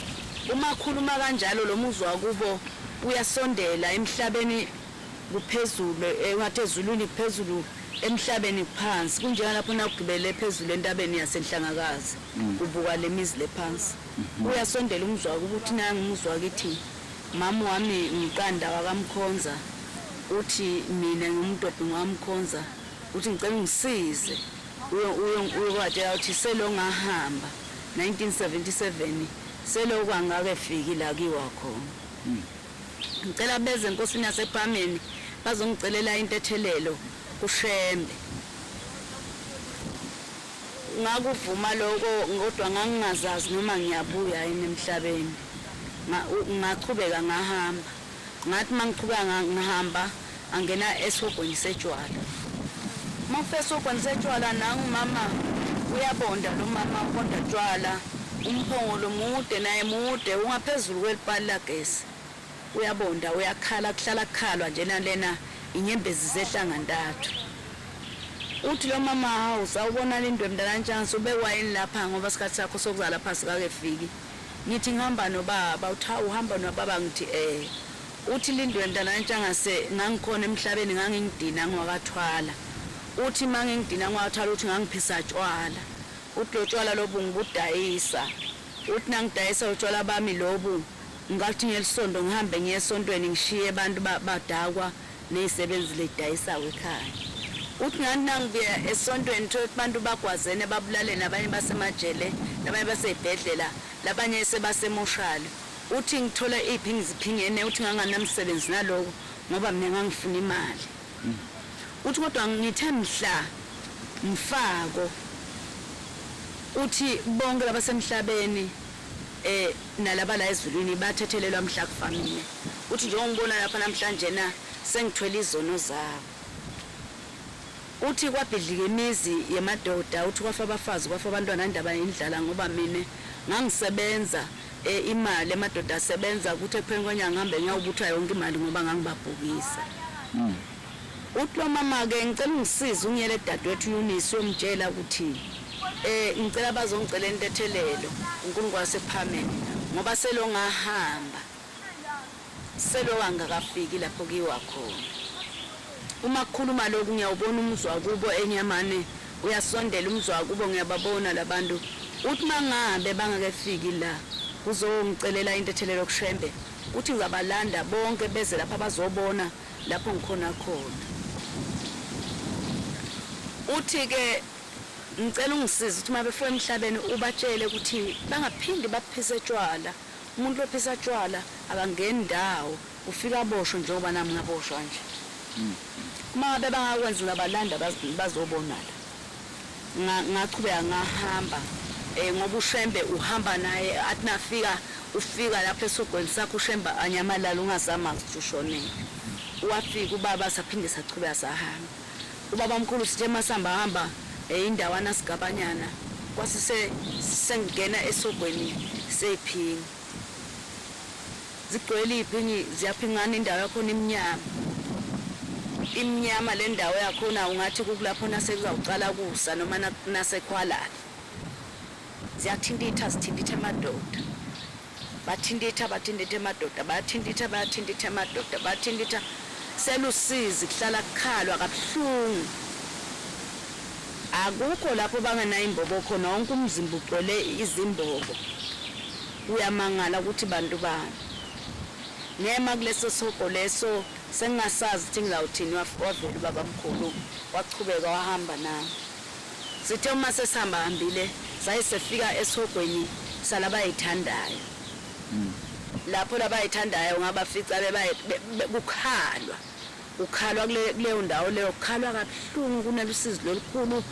Speaker 1: uma khuluma kanjalo lo muzwa kubo uyasondela emhlabeni kuphezulu engathi ezulwini phezulu emhlabeni phansi kunjena lapho nakugibele phezulu entabeni yasenhlangakazi ubuka lemizi lephansi uyasondela umzwa ukuthi nangi umuzwa kithi mama wami ngiqanda wakamkhonza uthi mina ngumntwana wamkhonza uthi ngicela ungisize uyokwathi uthi selo ngahamba 1977 selo kwangake fiki la kiwa khona ngicela beze enkosini yasePhameni bazongicelela intethelelo kushembe ngakuvuma lokho ngodwa ngangingazazi noma ngiyabuya emhlabeni ngaqhubeka ngahamba ngathi mangiqhubeka ngihamba angena esogweni setshwala mafeso kwenzetshwala nangu mama uyabonda lo mama ubonda tshwala umphongo lo mude naye mude ungaphezulu kwelipali lagesi uyabonda uyakhala kuhlala kukhalwa njena lena inyembezi zehlanga ntathu uthi lo mama hawu sawubona lindwe mntana ntshantsi ubewayini lapha ngoba isikhathi sakho sokuzala phasi kakefiki ngithi ngihamba nobaba uthi uhamba nobaba ngithi uthi lindwe mntana ntshangase ngangikhona emhlabeni ngangingidina ngwakathwala uthi mangingidina ngwathwala uthi ngangiphisa tshwala uthi lo tshwala lobu ngibudayisa uthi nangidayisa utshwala bami lobu ngathi ngelisondo ngihambe ngiye esontweni ngishiye abantu badakwa nezisebenzi ledayisawe ekhaya uthi ngani nangibuya esontweni ukuthi abantu bagwazene babulale nabanye basemajele nabanye basebhedlela labanye sebasemoshalo uthi ngithola iphingi ziphingene uthi nganganamsebenzi naloko ngoba mina ngangifuna imali uthi kodwa ngithe mhla mfako uthi bonke labasemhlabeni nalaba la ezulwini bathethelelwa mhla kufamile uthi nje ngibona lapha namhlanje na sengithwele izono zabo uthi kwabhidlika imizi yemadoda uthi kwafa abafazi kwafa abantwana ndaba indlala ngoba mina ngangisebenza imali emadoda asebenza ukuthi epheni kwanyanga ngihambe ngiyawubutha yonke imali ngoba ngangibabhukisa uthi lo mama ke ngicela ungisize ungiyele dadewethu Yunisi uyomtshela ukuthi ngicela bazongicela intethelelo uNkulunkulu wasePhameni ngoba selo ngahamba selo wangakafiki lapho kiwa khona uma kukhuluma lokhu ngiyawubona umuzwa kubo enyamane uyasondela umuzwa kubo ngiyababona labantu uthi mangabe bangakefiki la kuzongicelela intethelelo kushembe uthi ngizabalanda bonke beze lapha bazobona lapho ngikhona khona uthi ke ngicela ungisize ukuthi mabefika emhlabeni ubatshele ukuthi bangaphindi baphise tshwala umuntu ophisa tshwala akangeni ndawo ufika aboshwe njengoba nami ngaboshwa nje uma bebangakwenza ngabalanda bazobona la ngaqhubeka ngahamba ngoba ushembe uhamba naye athi nafika ufika lapho esogweni sakho ushembe anyamalala ungazama ukushonela wafika ubaba saphinde sachubeka sahamba ubaba omkhulu sithe masamba hamba indawana sigabanyana kwasise sengena esogweni sephingi zigcwele iphingi ziyaphingana indawo yakho imnyama le ndawo yakho na ungathi kulapho nasekuzawucala kusa noma nasekhwalala ziyathinditha zithinditha amadoda bathinditha amadoda bathinditha amadoda bathinditha selusizi kuhlala kukhalwa kabuhlungu akukho lapho bangenayo imbobo khona wonke umzimba ugcwele izimbobo uyamangala ukuthi bantu bani nema kuleso soko leso sengasazi ukuthi ngizawuthini wavela babamkhulu wachubeka wahamba nami sithe uma sesihamba hambile sayisefika esogweni salaba ayithandayo lapho laba ayithandayo ngabafica ukhalwa kuleyo ndawo leyo kukhalwa kabuhlungu kunelusizi lolukhulu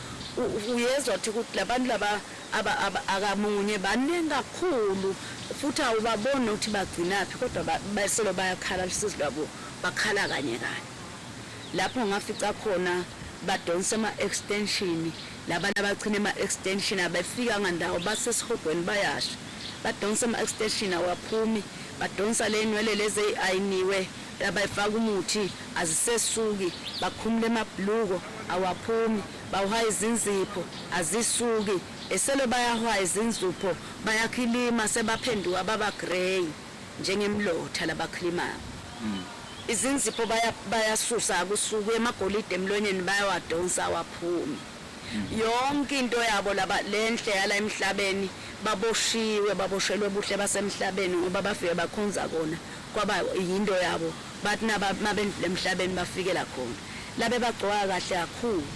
Speaker 1: uyezwa ukuthi ukuthi labantu laba akamunye baningi kakhulu futhi awubabona ukuthi bagcinaphi kodwa baselo bayakhala lusizi lwabo bakhala kanye lapho ngafica khona badonsa ama-extension labantu abagcina ama-extension abafika ngandawo basesihogweni bayasha badonsa ama-extension awaphumi badonsa le nwele lezi ayiniwe abayifaka umuthi azisesuki bakhumule emabhluko awaphumi bawuhaya izinzipho azisuki eselo bayahwaya izinzipho bayakhilima sebaphenduka baba grey njengemlotha labakhilimayo izinzipho bayasusa akusuku emagolide emlonyeni bayawadonsa awaphumi yonke into yabo laba lenhle yala emhlabeni baboshelwe buhle basemhlabeni ngoba bafike bakhonza kona kwaba yinto yabo bathi nabendle emhlabeni bafikela khona labe bagcoka kahle kakhulu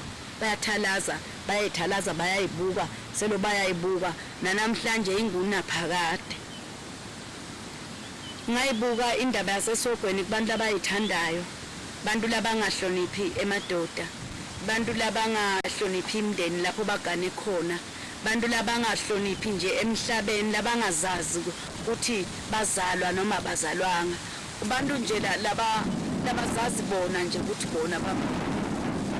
Speaker 1: bayayithalaza bayayibuka selo bayayibuka nanamhlanje inguna phakade ngayibuka indaba yasesogweni kubantu abayithandayo bantu labangahloniphi emadoda bantu labangahloniphi imndeni lapho bagane khona bantu labangahloniphi nje emhlabeni labangazazi ukuthi bazalwa noma bazalwanga abantu nje labazazi bona nje ukuthi bona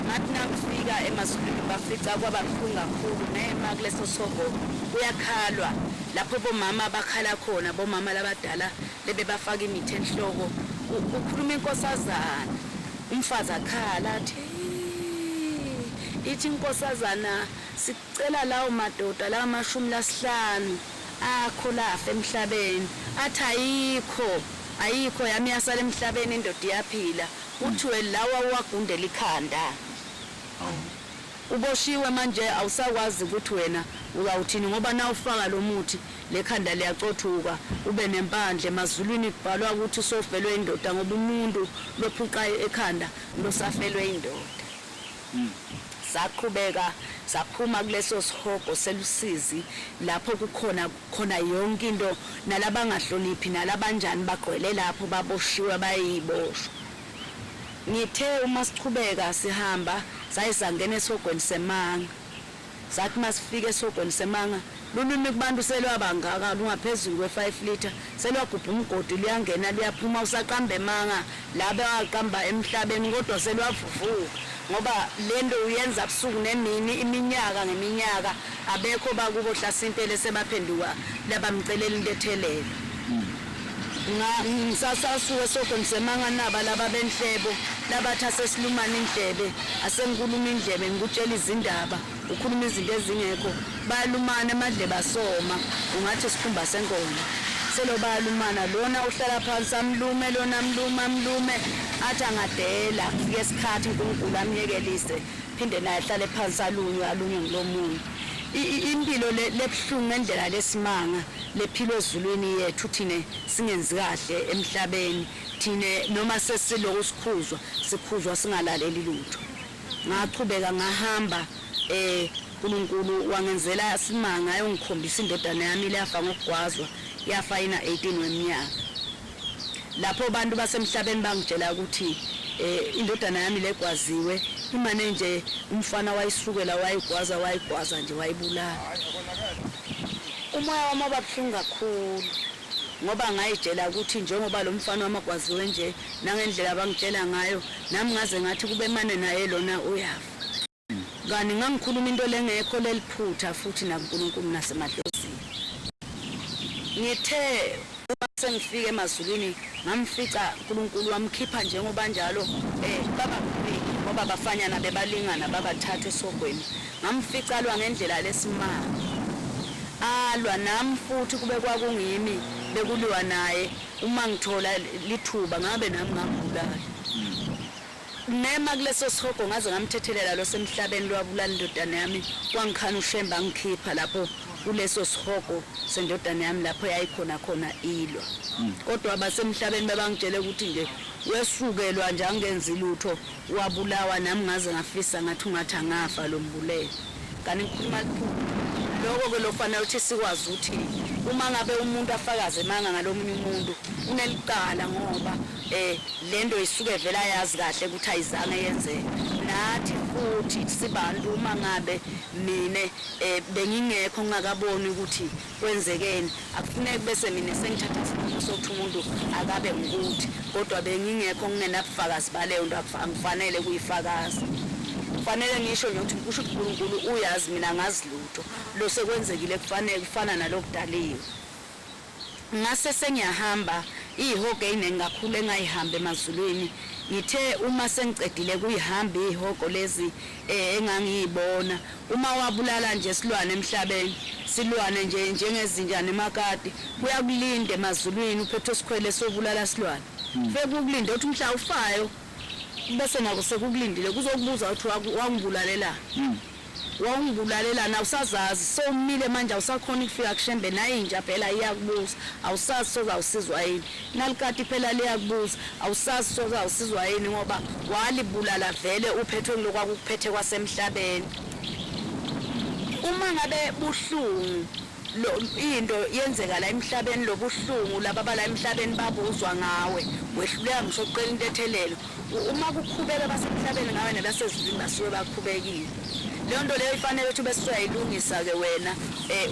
Speaker 1: ngathi nakufika emazulwini bafica kwababuhlungu kakhulu nema kuleso sogo kuyakhalwa lapho bomama bakhala khona bomama labadala lebe bafaka imithi enhloko ukhuluma inkosazana umfazi akhala athi ithi inkosazana sicela lawo madoda la 15 akho lafa emhlabeni athi ayikho yami yasala emhlabeni indoda iyaphila uthiwe lawa wagundela ikhanda uboshiwe manje awusakwazi ukuthi wena uzawuthini ngoba na ufaka lo muthi lekhanda liyacothuka ube nempandle emazulwini kubhalwa ukuthi usofelwe indoda ngoba umuntu lophuqa ekhanda losafelwe indoda saqhubeka saphuma kuleso sihogo selusizi lapho khona yonke into nalabangahloniphi nalabanjani bagqwele lapho baboshiwe bayiboshwa ngithe uma sichubeka sihamba sayisangena esogweni semanga sathi masifike esogweni semanga lulumi kubantu selwabangaka lungaphezulu kwe5 liter selwagubha umgodi liyangena liyaphuma usaqamba emanga labe aqamba emhlabeni kodwa selwavuvuka ngoba lento uyenza busuku nemini iminyaka ngeminyaka abekho bakubo hlasintele sebaphenduka labamcelela into ethelele ngisasasuke esogweni semanga naba laba benhlebo labathi asesilumana indlebe asengikhuluma indlebe ngikutshela izindaba ukhuluma izinto ezingekho bayalumana emadlebe asoma ungathi sikhumba senkomo selo bayalumana lona uhlala phansi amlume lona amlume athi angadela kufike isikhathi uNkulunkulu amyekelise phinde naye ahlale phansi alunywe ngilomunye impilo lebuhlungu ngendlela lesimanga lephilo ezulwini yethu thine singenzi kahle emhlabeni thine noma sesiloku sikhuzwa singalaleli lutho ngaqhubeka ngahamba uNkulunkulu wangenzela isimanga ayongikhombisa indodana yami leyafa ngokugwazwa yafa ina 18 weminyaka lapho abantu basemhlabeni bangitshela ukuthi indodana yami legwaziwe imane nje umfana wayisukela wayigwaza nje wayibulala umoya wami wabuhlungu kakhulu ngoba ngayitshela ukuthi njengoba lo mfana wamagwaziwe nje nangendlela abangitshela ngayo nami ngaze ngathi kube mane naye lona uyafa ngani ngangikhuluma into lengekho leliphutha futhi nakuNkulunkulu nasemadlozini ngithe uma sengifike emazulwini ngamfica uNkulunkulu wamkhipha njengoba njalo baba ngoba bafanyana bebalingana babathathu esogweni ngamfica alwa ngendlela lesimanga alwa nami futhi kube kwakungimi bekuliwa naye uma ngithola lithuba ngabe nami ngabulala nema kuleso sihogo ngaze ngamthethelela lo semhlabeni lwabulala indodana yami wangikhana ushemba ngikhipha lapho kuleso sihogo sendodana yami lapho yayikhona khona ilwa kodwa abasemhlabeni bebangitshele ukuthi nje wesukelwa nje angenzi lutho wabulawa nami ngaze ngafisa ngathi ungathi angafa lo mbulele kanti ngikhuluma lokho ke lofanele ukuthi sikwazi ukuthi uma ngabe umuntu afakaze manga ngalomunye umuntu unelicala ngoba lento isuke vela yazi kahle ukuthi ayizange yenzeke nathi futhi sibantu uma ngabe mine bengingekho ngakaboni ukuthi kwenzekeni akufuneki bese mina sengithatha isinqumo sokuthi umuntu akabe ngikuthi kodwa bengingekho ngingenabufakazi baleyo nto akufanele kuyifakaza kufanele ngisho nje ukuthi kusho uNkulunkulu uyazi mina ngazi lutho lo sekwenzekile kufanele kufana nalokudaliwe ngase sengiyahamba ihogo inengakhulu engayihamba emazulwini ngithe uma sengicedile kuyihamba ihogo lezi engangiyibona uma wabulala nje silwane emhlabeni silwane nje njengezinjana emakati kuyakulinda emazulwini uphethe sikhwele sobulala silwane fekukulinda uthi mhla ufayo bese nako sekukulindile kuzokubuza ukuthi wangibulalela wangibulalela na usazazi somile manje awusakhona ukufika kushembe naye inja phela iyakubuza awusazi sozawusizwa yini nalikati phela liyakubuza awusazi sozawusizwa yini ngoba walibulala vele uphethwe lokwakuphethwe kwasemhlabeni uma ngabe buhlungu into yenzeka la emhlabeni lobuhlungu laba bala emhlabeni babuzwa ngawe wehluleka ngisho uqela into ethelelo uma kukhubeka basemhlabeni ngawe nabasezulwini basuke bakhubekile leyo nto leyo ifanele ukuthi bese uyayilungisa ke wena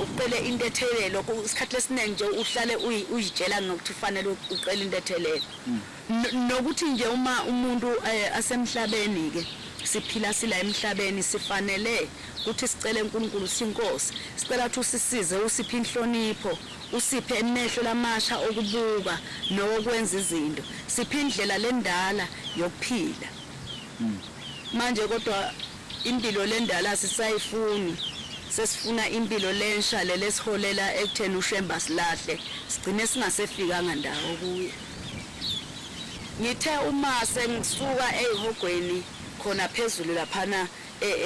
Speaker 1: uqele into ethelelo isikhathi lesiningi nje uhlale uyitshela ngokuthi kufanele uqele into ethelelo nokuthi nje uma umuntu asemhlabeni ke siphila sila emhlabeni sifanele ukuthi sicele uNkulunkulu sinkosi sicela ukuthi usisize usiphe inhlonipho usiphe emehlo lamasha okubuka nokwenza izinto siphe indlela lendala yokuphila manje kodwa impilo lendala sisayifuni sesifuna impilo lensha lesiholela ekutheni ushemba silahle sigcine singasefikanga ndawo kuye ngithe uma sengisuka ehogweni khona phezulu laphana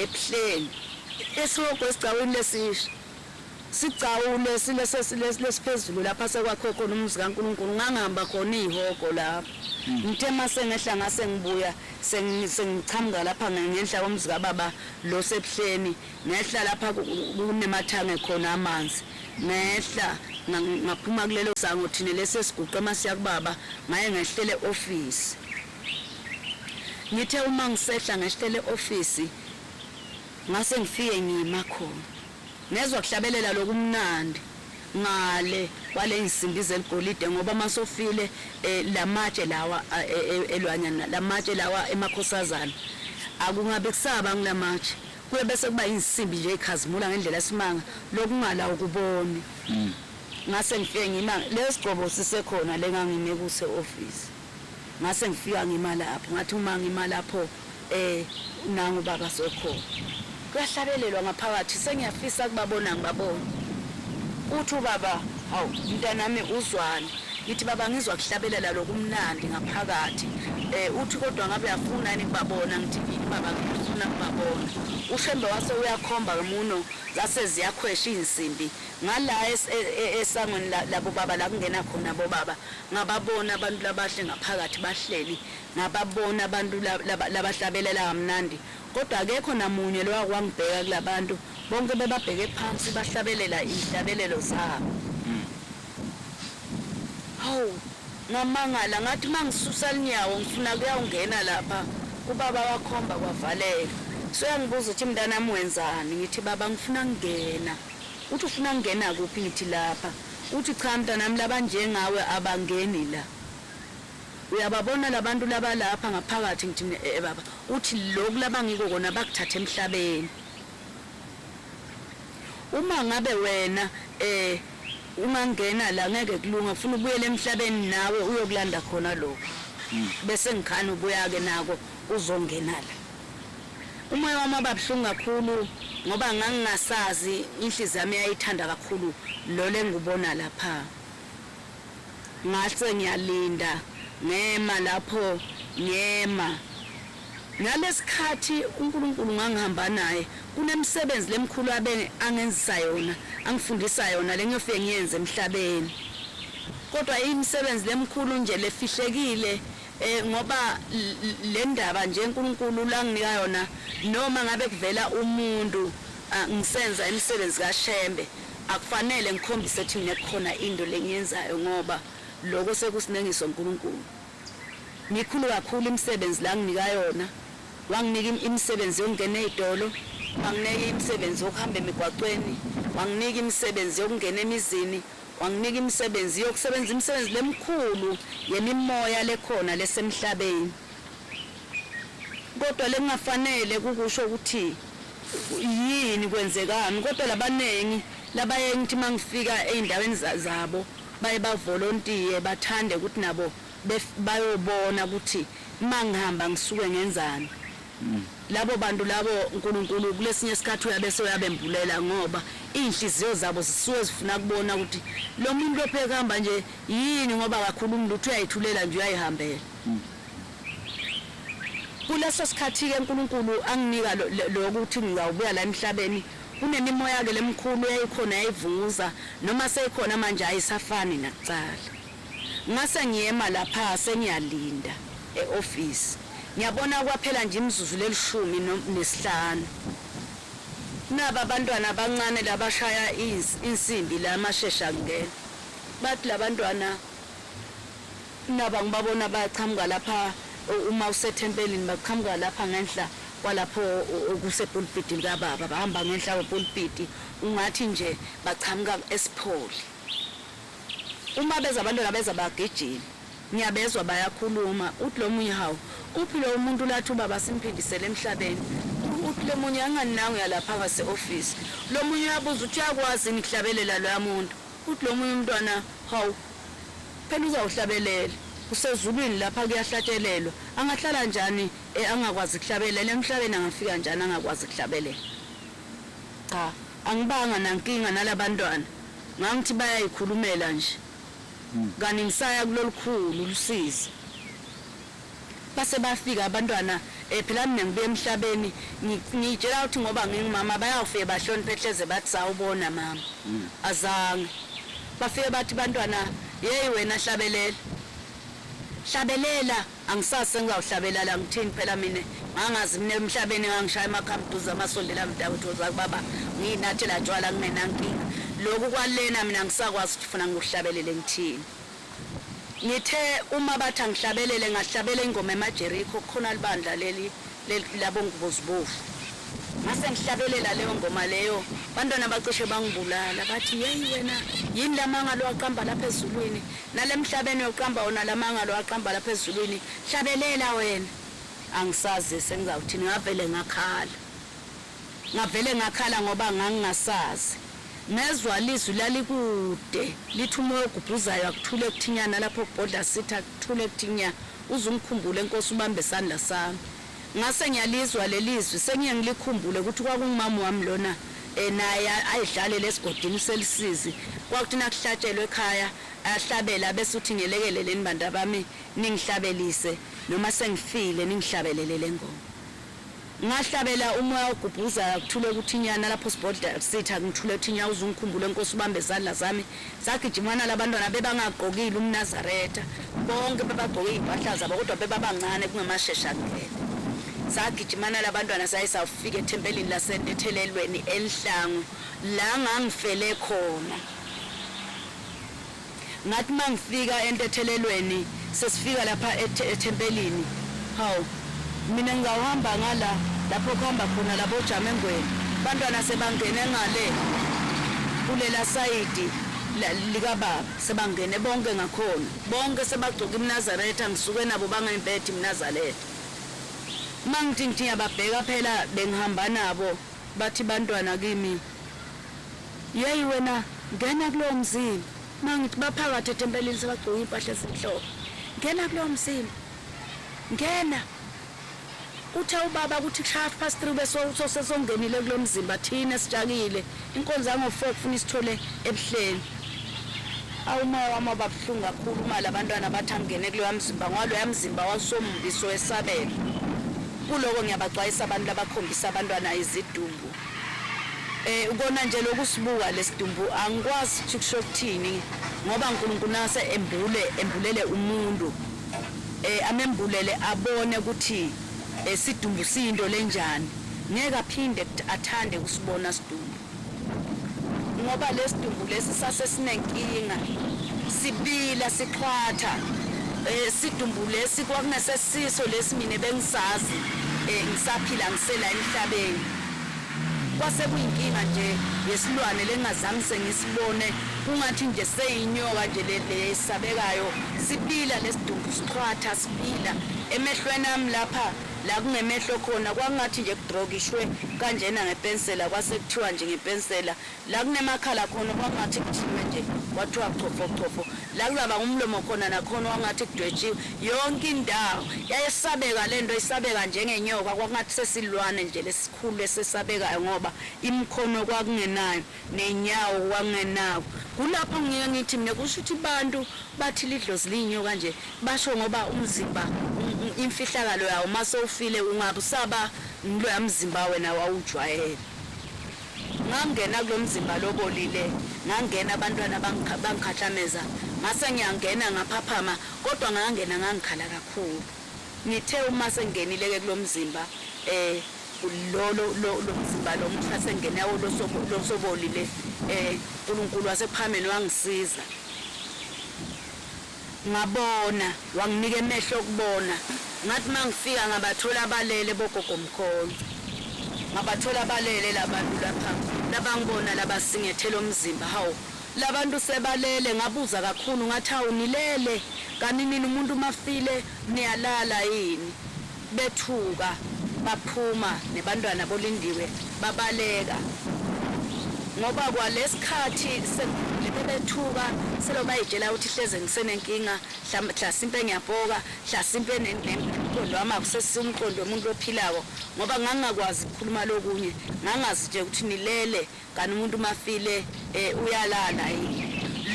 Speaker 1: ePhleni esihogo esicawini lesisha sicawule silesiphezulu lapha sekwakho khona umuzi kaNkulunkulu ngangihamba khona ihogo lapha ngithe mase ngehla ngase ngibuya sengichamuka lapha ngenhla komzi kaBaba lo sePhleni ngehla lapha kunemathanga khona amanzi ngehla ngaphuma kulelo sango thine lesesiguqa masiya kuBaba ngaye ngehlele office ngithe uma ngisehla ngehlele office ngase ngifike ngima khona nezwa kuhlabelela lokumnandi ngale kwale insimbi zeligolide ngoba masofile lamatshe lawa elwanyana lamatshe lawa emakhosazana akungabe kusaba ngilamatshe kuye bese kuba insimbi nje ikhazimula ngendlela simanga lokungala ukubona ngase ngifike ngima lesigcobo sisekhona lengangime kuse office ngase ngifika ngima lapho ngathi uma ngima lapho nangu baba sokhona kuyahlabelelwa ngaphakathi sengiyafisa kubabona ngibabona uthi ubaba hawu mntanami uzwane ngithi baba ngizwa kuhlabelela lokumnandi ngaphakathi uthi kodwa ngabe yafuna yini kubabona ngithi baba ngifuna kubabona ushembe wase uyakhomba ngemuno zase ziyakhwesha insimbi ngala esangweni labo baba la kungena khona bo baba ngababona abantu labahle ngaphakathi bahleli ngababona abantu labahlabelela kamnandi kodwa akekho namunye lo wakwangibheka kulabantu bonke bebabheke phansi bahlabelela ihlabelelo zabo hawu ngamangala ngathi mangisusa linyawo ngifuna kuyawungena lapha ubaba wakhomba kwavaleka soyangibuza uthi mntanami wenzani ngithi baba ngifuna ngena uthi ufuna ngena kuphi ngithi lapha uthi cha mntanami laba njengawe abangeni la uyababona labantu laba lapha ngaphakathi ngithi baba uthi lokhu laba ngiko kona bakuthatha emhlabeni uma ngabe wena ungangena la ngeke kulunga ufuna ubuyele emhlabeni nawe uyokulanda khona lokho bese ngikhana ubuya ke nako uzongena la umoya wami ababhlungu kakhulu ngoba ngangingasazi inhliziyo yami yayithanda kakhulu lo lengubona lapha ngase ngiyalinda ngema lapho ngema Ngalesikhathi uNkulunkulu ngangihamba naye kunemsebenzi lemkhulu abe angenzisa yona angifundisa yona lengiyofike ngiyenze emhlabeni kodwa imisebenzi lemkhulu nje lefihlekile ngoba le ndaba nje uNkulunkulu langinika yona noma ngabe kuvela umuntu ngisenza imisebenzi kaShembe akufanele ngikhombise ukuthi nginekhona into lengiyenzayo ngoba lokho sekusinengiso uNkulunkulu ngikhulu kakhulu imisebenzi la nginika yona wanginika imisebenzi yokungena ezitolo wanginika imisebenzi yokuhamba emigwaqweni wanginika imisebenzi yokungena emizini wanginika imisebenzi yokusebenza imisebenzi lemkhulu yemimoya lekhona lesemhlabeni kodwa lengafanele kukusho ukuthi yini kwenzekani kodwa labanengi labayengithi mangifika eindaweni zabo baye bavolontiye bathande ukuthi nabo bayobona ukuthi mangihamba ngisuke ngenzani labo bantu labo uNkulunkulu kulesinye isikhathi uyabese uyabembulela ngoba inhliziyo zabo zisuke zifuna kubona ukuthi lo muntu opheka hamba nje yini ngoba akakhulumi lutho uyayithulela nje uyayihambela kuleso sikhathi ke uNkulunkulu anginika lokuthi ngizawubuya la emhlabeni kunemimoya ke lemkhulu eyayikhona yayivunguza noma seyikhona manje ayisafani nakucala ngase ngiyema lapha sengiyalinda eoffice ngiyabona kwaphela nje imizuzu lelishumi nesihlanu naba abantwana abancane labashaya insimbi la mashesha ngene bathi labantwana naba ngibabona bayachamuka lapha uma usethempelini bachamuka lapha ngenhla kwalapho okusepulpit likababa bahamba ngenhla kwepulpit ungathi nje bachamuka esipholi uma beza abantwana beza bagijima ngiyabezwa bayakhuluma uthi lo munye hawo uphi lo umuntu lathi ubaba simphindisele emhlabeni uthi lo munye anganawo yalapha ngase office lo munye uyabuza uthi yakwazi ngihlabelela lo muntu uthi lo munye umntwana hawo phela uzawuhlabelela kusezulwini lapha kuyahlatshelelwa angahlala njani angakwazi kuhlabelela emhlabeni angafika njani angakwazi kuhlabelela cha angibanga nankinga nalabantwana ngangithi bayayikhulumela nje kani ngisaya kulolukhulu lusizi base bafika abantwana phela mina ngibuye emhlabeni ngitshela ukuthi ngoba ngingimama bayawufike bahloniphe hleze bathi sawubona mama azange bafike bathi bantwana hey wena hlabelela angisase ngizawuhlabelela ngithini phela mina ngangazi mina emhlabeni ngangishaya emakhampuza amasondela mdabutho baba nginathela tshwala kunenankinga lokhu kwalena mina ngisakwazi ukufuna ngokuhlabelele ngithini ngithe uma bathi angihlabelele ngahlabela ingoma emaJericho khona libandla leli labo ngubozibofu mase ngihlabelela leyo ngoma leyo bantwana bacishe bangibulala bathi hey wena yini lamanga lo aqamba lapha ezulwini nalemhlabeni yoqamba wona lamanga lo aqamba lapha ezulwini hlabelela wena angisazi sengizawuthini ngavele ngakhala ngoba ngangingasazi ngezwa lizwi lalikude lithi umoya ogubhuzayo akuthule ukuthinyana lapho kubhodla sithi akuthule ukuthinya uzungikhumbule Nkosi ubambe isandla sami ngase ngiyalizwa lelizwi sengiyelikhumbule ukuthi kwakungimama wami lona naye ayidlale lesigodini selisizi kwakuthi nakuhlatshelwe ekhaya ahlabela bese uthi ngelekele lenibanda bami ningihlabelise noma sengifile ningihlabelele lengoma ngahlabela umoya ogubhuza akuthule ukuthinyana lapho sibhodla sithi akuthule ukuthinya uzungikhumbule Nkosi ubambe izandla zami sagijimana labantwana bebangagqokile umNazaretha bonke bebagqoke impahla zabo kodwa bebabancane kungamashesha ngene sagijimana labantwana sayisawufika ethempelini lasentethelelweni elihlangu la ngangifele khona ngathi mangifika entethelelweni sesifika lapha ethempelini hawo mina ngawuhamba ngala lapho kuhamba khona labo Jamengweni bantwana sebangene ngale kulela sayidi likababa sebangene bonke ngakhona bonke sebagcoka iMnazaretha ngisuke nabo bangayimbethi iMnazaretha mangithi ngiyababheka phela bengihamba nabo bathi bantwana kimi yeyi wena ngena kulo mzini mangithi baphakathi ethempelini sebagcoka impahla ezinhloko ngena kulo mzini ngena uthe ubaba ukuthi 3:30 bese usosezongenile kulo mzimba thina sijakile inkonzo yango4 kufuna isithole ebuhleni awumoya wami babhlungu kakhulu uma labantwana bathi angene kulo mzimba ngoba lo mzimba wasombiso esabela kuloko ngiyabaxwayisa abantu abakhombisa abantwana izidumbu ukona nje lokusibuka lesidumbu angikwazi ukuthi kusho ukuthini ngoba uNkulunkulu nase embulele umuntu amembulele abone ukuthi sidumbu sindo lenjani ngeke aphinde athande ukusibona sidumbu ngoba lesidumbu lesi sasesinenkinga sibila siqhatha sidumbu lesi kwakungasesiso lesi mina bengisazi ngisaphila ngisela emhlabeni kwase kuyinkinga nje yesilwane lengazange sengisibone kungathi nje seyinyoka nje lesabekayo sibila lesidumbu siqhatha sibila emehlweni ami lapha la kungemehlo khona kwangathi nje kudrogishwe kanjena ngepensela kwase kuthiwa nje ngepensela la kunemakhala khona kwangathi kuthiwe nje kwathiwa chofo la kulaba umlomo khona nakhona kwangathi kudwetshiwe yonke indawo yayesabeka lento isabeka njengenyoka kwangathi sesilwane nje lesikhulu esesabekayo ngoba imkhono kwakungenayo nenyawo kwangenawo kulapho ngike ngithi mina kusho ukuthi abantu bathi lidlozi linyoka nje basho ngoba umzimba imfihlakalo yawo mase ufile ungabusaba lo yamzimba wena wawujwayele ngangena kulomzimba lobolile ngangena abantwana bangikhathameza ngase ngiyangena ngaphaphama kodwa ngangena ngangikhala kakhulu ngithe uma sengenile kulomzimba lo mzimba lo mhlase ngenawo lo sobolile uNkulunkulu wasephameni wangisiza ngabona wanginike emehlo okubona ngathi mangifika ngabathola abalele bogogomkholo ngabathola abalele labantu lapha labangibona labasingethela umzimba hawo labantu sebalele ngabuza kakhulu ngathi awunilele kanini umuntu mafile niyalala yini bethuka baphuma nebantwana bolindiwe babaleka ngoba kwalesikhathi sebethuka selo bayitshela ukuthi hleze ngisenenkinga mhlasimpe ngiyabhoka mhlasimpe nemqondo wami akusesumqondo umuntu ophilako ngoba ngangakwazi ukukhuluma lokunye ngangazi nje ukuthi nilele kanti umuntu mafile uyalala yini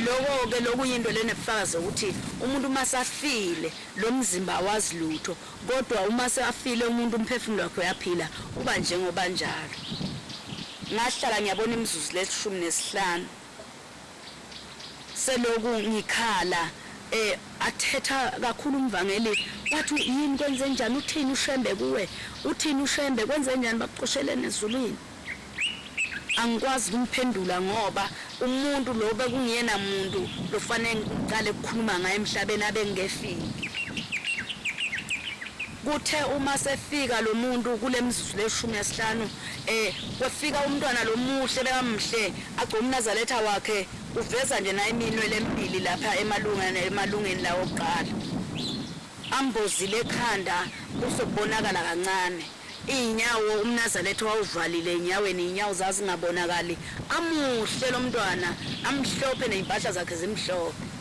Speaker 1: lokho ke lokuyinto lenebufakazi ukuthi umuntu masafile lo mzimba wazi lutho kodwa uma sefile umuntu umphefumulo wakhe uyaphila uba njengoba njalo ngahlala ngiyabona imizuzu leshumi nesihlanu seloku ngikhala athetha kakhulu umvangeli wathi yini kwenze njani uthini ushembe kuwe uthini ushembe kwenze njani bakuqoshelene ezulwini angikwazi ukumphendula ngoba umuntu lo bekungiyena muntu lofanele ngiqale ukukhuluma ngaye emhlabeni abengefiki kuthe uma sefika lo muntu kule mizuzu leshumi nesihlanu kwafika umntwana lomuhle bekamhle agcoma uNazaretha wakhe uveza nje naye iminwe lempili lapha emalungeni lawo oqala ambozile ekhanda kusobonakala kancane inyawo uNazaretha wawuvalile enyaweni inyawo zazingabonakali amuhle lo mntwana amhlophe nezimpahla zakhe zimhlophe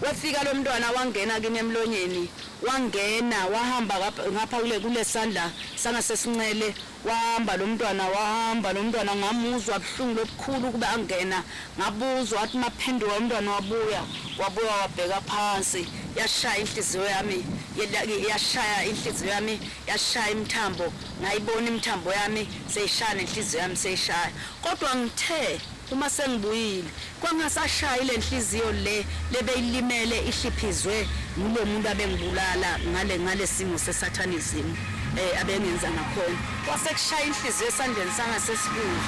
Speaker 1: wafika lo mntwana wangena kimi emlonyeni wangena wahamba ngapha kule sandla sangasesinxele wahamba lo mntwana ngamuzwa buhlungu lobukhulu kuba angena ngabuzwa athi maphenduka umntwana wabuya wabheka phansi yashaya inhliziyo yami yashaya imithambo ngayibona imithambo yami seyishaya nenhliziyo yami seyishaya kodwa ngithe uma sengibuyile kwangasashaya lenhliziyo lebeyilimele ihliphizwe ngulo muntu abengibulala ngale simo sesathanism abengenza ngakhona wasekushaya inhliziyo esandleni sangasesibili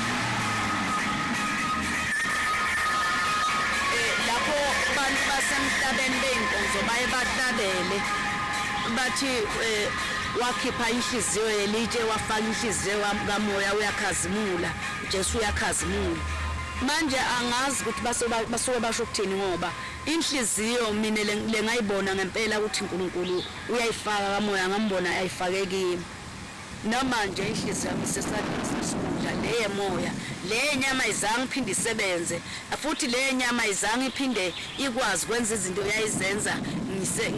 Speaker 1: lapho abantu basemhlabeni beyinkonzo baye bahlabele bathi wakhipha inhliziyo yelitshe wafaka inhliziyo kamoya uyakhazimula Jesu uyakhazimula manje angazi ukuthi basuke basho ukuthini ngoba inhliziyo mina lengayibona ngempela ukuthi uNkulunkulu uyayifaka kamoya ngambona ayifake kimi namanje inhliziyo yami sesadla le moya le nyama izange iphinde isebenze futhi le nyama izange iphinde ikwazi kwenza izinto yayizenza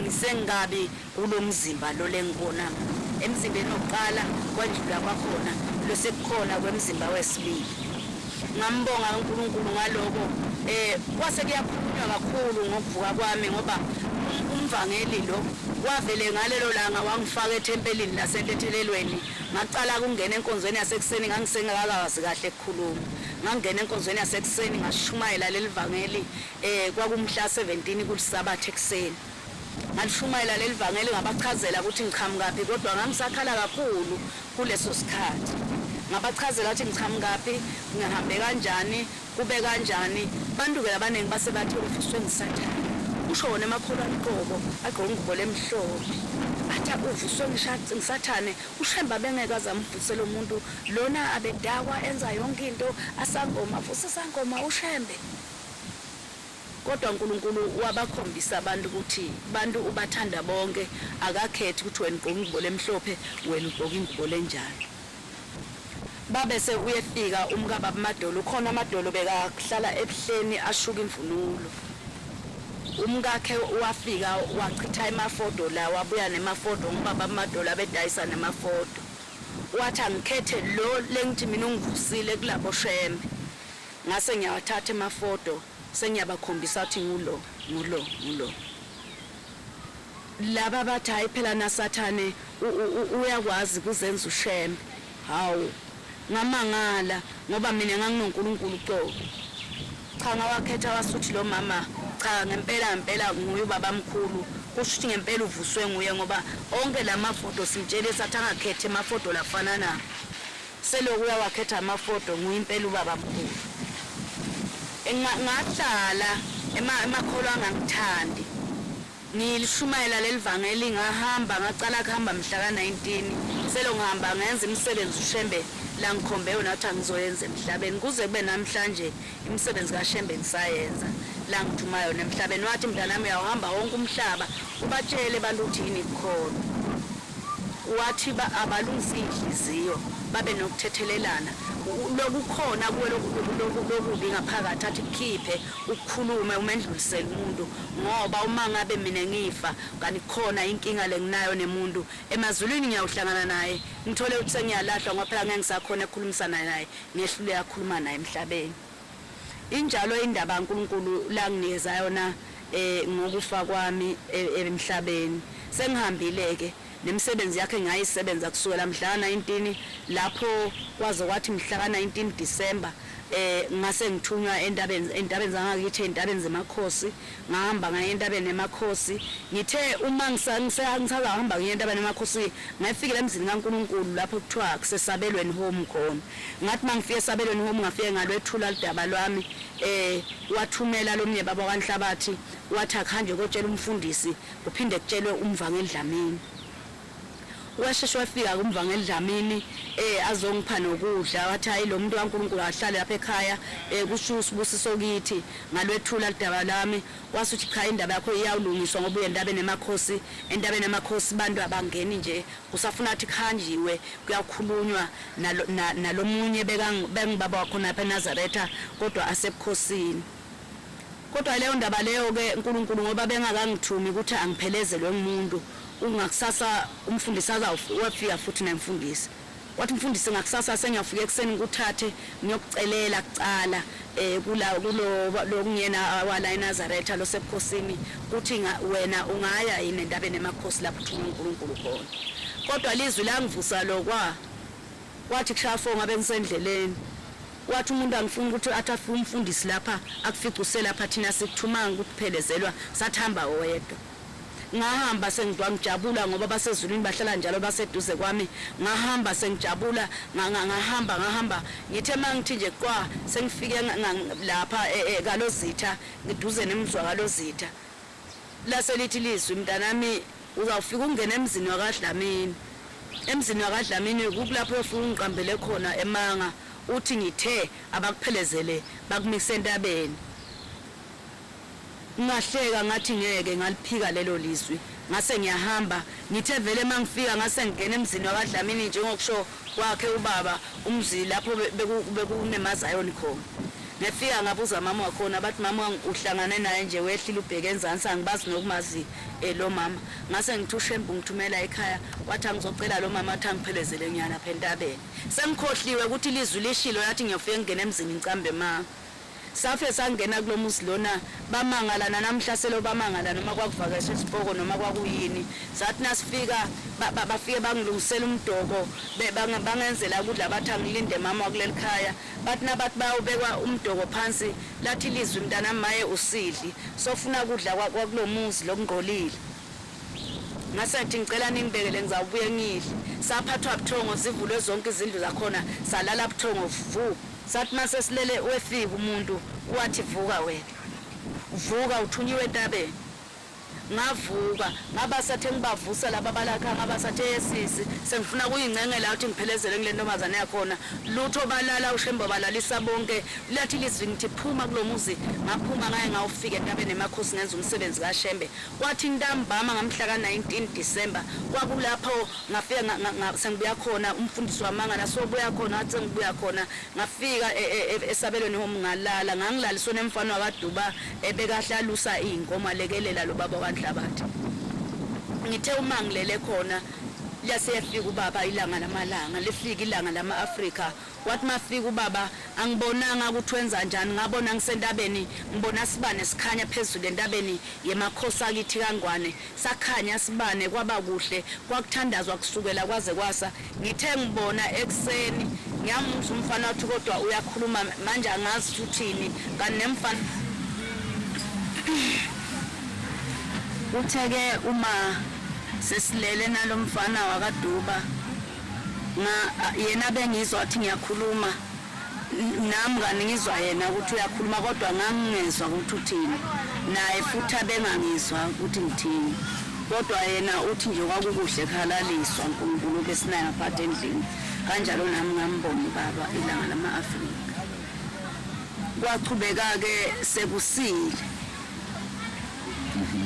Speaker 1: ngisengabi kulomzimba lo lengibona emzimbeni oqala kwanjula kwakhona lo sekukhona kwemzimba wesibili ngambonga uNkulunkulu ngaloko kwase kuyakhulunywa kakhulu ngokuvuka kwami ngoba umvangeli lo wavele ngalelo langa wangifaka ethempelini lasentethelelweni ngaqala ukungena enkonzweni yasekuseni ngangisengakakazi kahle ukukhuluma ngangena enkonzweni yasekuseni ngashumayela lelivangeli kwakumhla 17 kulisabatha ekseni ngishumayela lelivangeli ngabachazela ukuthi ngiqhamukaphi kodwa ngangisakhala kakhulu kuleso sikhathi ngabachazela ukuthi ngiqhamukaphi ngihambe kanjani kube kanjani bantu ke abaningi base bathi ufiswe ngisathana usho wona emakhola aqobo agqoka ingubo lemhlophe athi uvuswe ngisathane ushemba bengeke azamvusela umuntu lona abedakwa enza yonke into asangoma futhi sangoma ushembe kodwa uNkulunkulu wabakhombisa abantu ukuthi bantu ubathanda bonke akakhethi ukuthi wena ugqoka ingubo lemhlophe wena ugqoka ingubo lenjani babese uyefika umkababa Madolo ukhona amadolo bekahlala ebuhleni ashuka imvunulo umkakhe wafika wachitha emafoto la wabuya nemafoto ngibaba Madolo abedayisa nemafoto wathi angikhethe lo lengithi mina ungivusile kulabo shembe ngase ngiyawathatha emafoto sengiyabakhombisa ukuthi ngulo laba bathi hayi phela nasathane uyakwazi kuzenza ushembe hawu ngamangala ngoba mina nganginoNkulunkulu uqobo cha ngawakhetha wasuthi lo mama cha ngempela nguye ubaba mkhulu kusho ukuthi ngempela uvuswe nguye ngoba onke lamafoto simtshele sathi angakhethe amafoto lafana na seloku uyawakhetha amafoto nguye impela ubaba mkhulu ngahlala emakholo angangithandi ngilishumayela lelivangeli ngahamba ngacala kuhamba mhla ka19 selo ngihamba ngenza imisebenzi ushembe la ngikhombe yona ukuthi angizoyenza emhlabeni kuze kube namhlanje imisebenzi kaShembe ngisayenza la ngithumayo emhlabeni wathi mntanami uyahamba wonke umhlaba ubatshele abantu ukuthi yini kukhona wathi abalungisa inhliziyo babe nokuthethelelana lokukhona kulokubi ngaphakathi athi kukhiphe ukukhulume umendlulisele umuntu ngoba uma ngabe mina ngifa kanti khona inkinga lenginayo nemuntu emazulwini ngiyawuhlangana naye ngithole ukuthi sengiyalahlwa ngoba phela ngeke ngisakhona ukukhulumisana naye ngehlule yakhuluma naye emhlabeni injalo indaba kaNkulunkulu la nginikeza yona ngokufa kwami emhlabeni sengihambile ke nemisebenzi yakhe ngayisebenza kusukela mhla 19 lapho kwaze kwathi mhla 19 December ngase ngithunywa endabeni zangakithi endabeni zemakhosi ngahamba ngaye endabeni emakhosi ngithe uma ngisahamba ngaye endabeni emakhosi ngafika emzini kaNkulunkulu lapho kuthiwa kusesabelweni home khona ngathi mangifike esabelweni home ngafike ngalwethula lidaba lwami wathumela lomnye baba kaNhlabathi wathi akuhanje kotshela umfundisi kuphinde kutshelwe umvangeli Dlamini washeshe wafika kumvangeli Dlamini azongipha nokudla wathi hayi lo muntu kaNkulunkulu ahlale lapha ekhaya kusho usibusiso kithi ngalwethula lidaba lami wasuthi cha indaba yakho iyawulungiswa ngoba uyendabeni emakhosi bantu abangeni nje kusafuna ukuthi khanjiwe kuyakhulunywa nalomunye bengibaba wakho napha eNazaretha kodwa asebukhosini kodwa leyo ndaba leyo ke uNkulunkulu ngoba bengakangithumi ukuthi angiphelezelwe ngumuntu ungakusasa umfundisi azawufika futhi nemfundisi wathi umfundisi ngakusasa sengiyafika ekseni ngikuthathe ngiyokucelela kucala kulo lokungena wala eNazaretha lo sebukhosini uthi wena ungaya yini endabeni emakhosi lapho uthuma uNkulunkulu khona kodwa lizwi la ngivusa lokwa wathi kushafo ngabe ngisendleleni wathi umuntu angifuni ukuthi athafe umfundisi lapha akufice lapha thina sikuthumanga ukuthi phelezelwa sathamba oyedwa ngahamba sengidwa ngijabula ngoba basezulwini bahlala njalo baseduze kwami ngahamba sengijabula ngahamba ngithe mangithi nje kwa sengifike lapha kaLozitha ngiduze nemzwa kaLozitha laselithi lizwi mntanami uzawufika ungena emzini wakaDlamini emzini wakaDlamini kulapho ufika ungiqambele khona emanga uthi ngithe abakuphelezele bakumise entabeni ngahleka ngathi ngeke ngaliphika lelo lizwi ngase ngiyahamba ngithe vele mangifika ngase ngene emzini wakaDlamini njengokusho kwakhe ubaba umzi lapho bekunemazayoni khona ngefika ngabuza mama wakhona bathi mama uhlangane naye nje wehlile ubheke enzansi angibazi nokumazi lo mama ngase ngithi uShembu ngithumela ekhaya wathi angizocela lo mama athi angiphelezele nyana pha entabeni sengikhohliwe ukuthi ilizwi lishilo yathi ngiyofika ngene emzini ngicambe ma safe sangena kulomuzi lona bamangala namhlaselo bamangala noma kwakuvakasha isibhoko noma kwakuyini sathi nasifika bafike bangilungisela umdoko bangenzela ukudla bathi angilinde mama kuleli khaya bathi nabathi bayobekwa umdoko phansi lathi ilizwi mntana maye usidli sofuna ukudla kwakulomuzi lokungqolile ngasethi ngicela ningibekele ngizawubuye ngidle saphathwa buthongo sivulwe zonke izindlu zakhona salala buthongo vu sathi mase silele wefika umuntu wathi vuka wena vuka uthunyiwe entabeni ngavuka ngaba sathe ngibavusa laba balakha ngaba sathe yesisi sengifuna kuyincengela ukuthi ngiphelezele kule ntombazane yakhona lutho balala ushembo balalisa bonke lathi lizwi ngithi phuma kulomuzi ngaphuma ngaye ngawufika entabeni emakhosi ngenza umsebenzi kaShembe kwathi ntambama ngamhla ka19 December kwakulapho ngafika sengibuya khona umfundisi wamanga nasobuya khona athi ngibuya khona ngafika esabelweni home ngalala ngangilaliswa nemfana wakaDuba ebekahlalusa ingoma lekelela lo baba wanhlabathi ngithe uma ngilele khona laseyafika ubaba ilanga lamalanga lifika ilanga lama-Afrika wathi mafika ubaba angibonanga ukuthi wenza njani ngabona ngisentabeni ngibona sibane sikhanya phezulu entabeni yemakhosi akithi kaNgwane sakhanya sibane kwaba kuhle kwakuthandazwa kusukela kwaze kwasa ngithe ngibona ekseni ngiyamuzwa umfana wathi kodwa uyakhuluma manje angazi uthini kanti nemfana utheke uma sesilele nalomfana wakaDuba yena bengizwa wathi ngiyakhuluma nami kaningizwa yena ukuthi uyakhuluma kodwa ngangingezwa ukuthi uthini naye futhi abengangizwa ukuthi ngithini kodwa yena uthi nje kwakukuhle khalaliswa uNkulunkulu besinayo aphathe endlini kanjalo nami ngambona baba ilanga lama-Afrika kwachubeka ke sekusile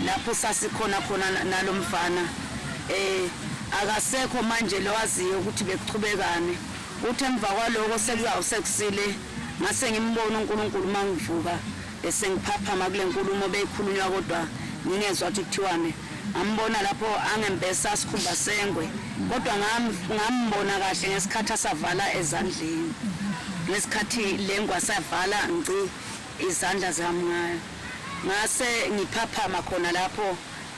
Speaker 1: lapho sasikhona nalomfana akasekho manje lowaziyo ukuthi bekuchubekane uthi emva kwaloko sekuzawusekusile ngase ngimbona uNkulunkulu mangivuka bese ngiphaphama kule nkulumo beyikhulunywa kodwa ngingezwa ukuthi kuthiwane ambona lapho angembesa sikhumba sengwe kodwa ngambona kahle ngesikhathi asavala ezandleni ngesikhathi lengwa savala ngci izandla zami ngayo ngase ngiphaphama khona lapho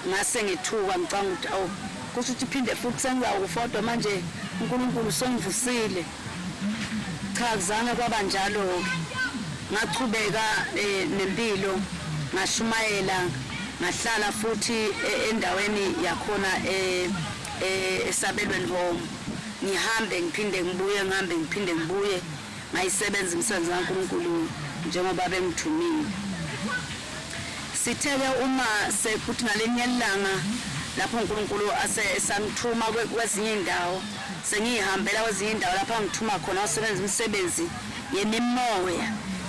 Speaker 1: ngase ngithuka ngicanga ukuthi awu kusho ukuthi phinde futhi sengizawufodwa manje uNkulunkulu songivusile cha kuzange kwaba njalo ngachubeka nempilo ngashumayela ngahlala futhi endaweni yakhona esabelweni home ngihambe ngiphinde ngibuye ngihambe ngiphinde ngibuye ngayisebenza imisebenzi kaNkulunkulu njengoba bengithumile sitheke uma sekuthi ngalenye ilanga lapho uNkulunkulu esangithuma kwezinye indawo sengihambela kwezinye indawo lapho ngithuma khona wasebenza imisebenzi yemimoya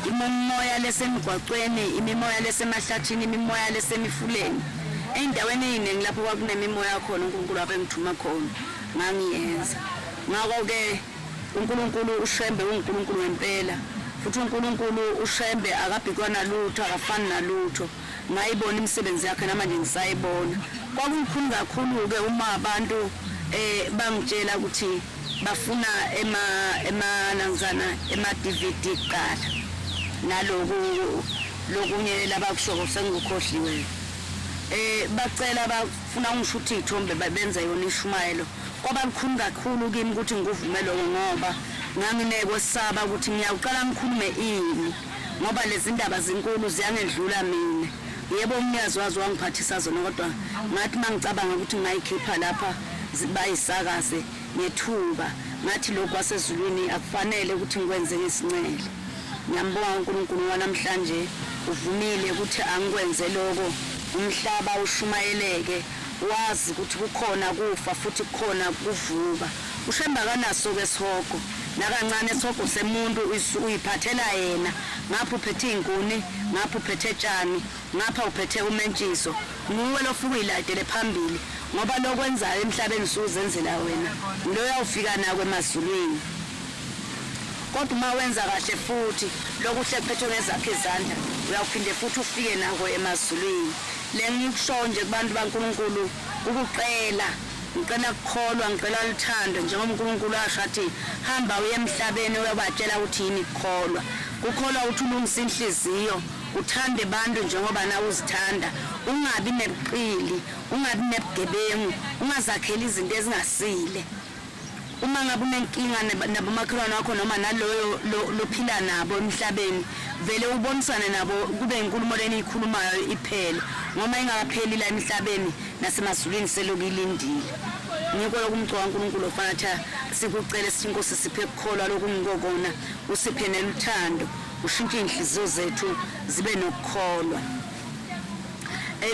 Speaker 1: imimoya lesemgwaqweni imimoya lesemahlathini imimoya lesemifuleni endaweni eziningi lapho kwakunemimoya khona uNkulunkulu abengithuma khona ngangiyenza ngakho ke uNkulunkulu uShembe uNkulunkulu ngempela futhi uNkulunkulu uShembe akabhikwana lutho akafani nalutho ngayibona imisebenzi yakhe namanje ngisayibona kwakukhulu kakhulu ke uma abantu bangitshela ukuthi bafuna ema DVD qala lokunye labakushoko sengikhohliwe bacela bafuna ungishuthi ithombe benze yona ishumayelo kwaba kukhulu kakhulu kimi ukuthi ngivumele ngoba nganginekwesaba ukuthi ngiyaqala ngikhulume ini ngoba lezi ndaba zinkulu ziyangedlula mina yebo umnyazi wazi wangiphathisa zona kodwa ngathi mangicabanga ukuthi ngayikhipha lapha bayisakaze ngethuba ngathi lokho wasezulwini akufanele ukuthi ngikwenze ngesincele ngiyambonga uNkulunkulu namhlanje uvumile ukuthi angikwenze lokho umhlaba ushumayeleke wazi ukuthi kukhona kufa futhi kukhona kuvuka uShembe kanaso ke sihoko nakancane sihoko semuntu uyiphathela yena ngapha uphethe inguni ngapha uphethe tshani ngapha uphethe umentshiso nguwe lofuka uyilayitele phambili ngoba lokwenzayo emhlabeni usuzenzela wena lo uyawufika nakwe emazulwini kodwa uma wenza kahle futhi lokuhle kuphethwe ngezakhe izandla uyawuphinde futhi ufike nako emazulwini le ngikusho nje kubantu baNkulunkulu ukuqela ngicela ukukholwa ngicela uthando njengoba uNkulunkulu asho athi hamba uye emhlabeni uyobatshela ukuthi yini ukukholwa kukholwa ukuthi ulungisa inhliziyo uthande abantu njengoba nawe uzithanda ungabi nebuqili ungabi nebugebengu ungazakhela izinto ezingasile uma ngabe unenkinga nabomakhelwane wakho noma naloyo lophila nabo emhlabeni vele ubonisane nabo kube inkulumo leniyikhulumayo iphele ngoba ingakapheli la emhlabeni nasemazulwini selokilindile ngikho lokumgcoka uNkulunkulu ofana tha sikucela sinkosi siphe ukukholwa lokungikona usiphe neluthando ushintshe inhliziyo zethu zibe nokukholwa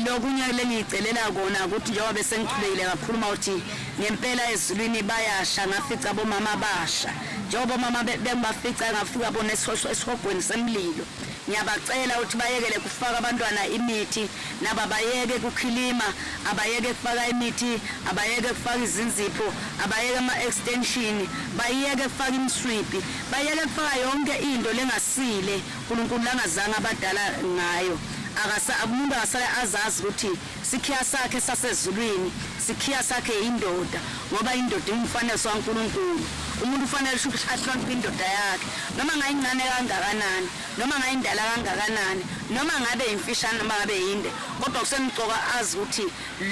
Speaker 1: lokunye lengicelela kona ukuthi njengoba bese ngichubekile kakhuluma ukuthi ngempela ezulwini bayasha ngafica bomama abasha njengoba mama bengibafica ngafika bona esihogweni semlilo ngiyabacela ukuthi bayekele kufaka abantwana imithi naba bayeke kukhilima abayeke kufaka imithi abayeke kufaka izinzipho abayeke ama extension bayeke kufaka imswipi bayeke kufaka yonke into lengasile uNkulunkulu langazange abadala ngayo umuntu akasale azazi ukuthi sikhiya sakhe sasezulwini sikhiya sakhe indoda ngoba indoda imfanele kaNkulunkulu umuntu ufanele ukuthi ahloniphe indoda yakhe noma ngayincane kangakanani noma ngayindala kangakanani noma ngabe imfishane noma ngabe yinde kodwa kusemgcoka azi ukuthi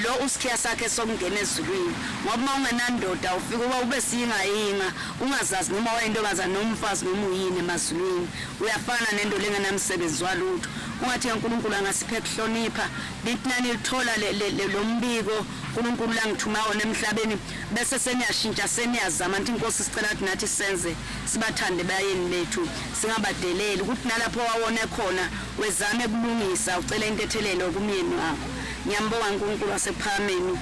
Speaker 1: lo usikhiya sakhe sokungena ezulwini ngoba uma ungenandoda ufika uba ube siyingayinga ungazazi noma wayintombazana noma umfazi noma uyini emazulwini uyafana nento lengenamsebenzi walutho ungathi uNkulunkulu angasiphe kuhlonipha lithi nani lithola lo mbiko uNkulunkulu langithuma wona emhlabeni bese seniyashintsha seniyazama ukuthi inkosi sicela ukuthi nathi senze sibathande bayeni bethu singabadeleli ukuthi nalapho wawone khona wezame kulungisa ucela intethelelo kumyeni wakho ngiyambonga uNkulunkulu wasephameni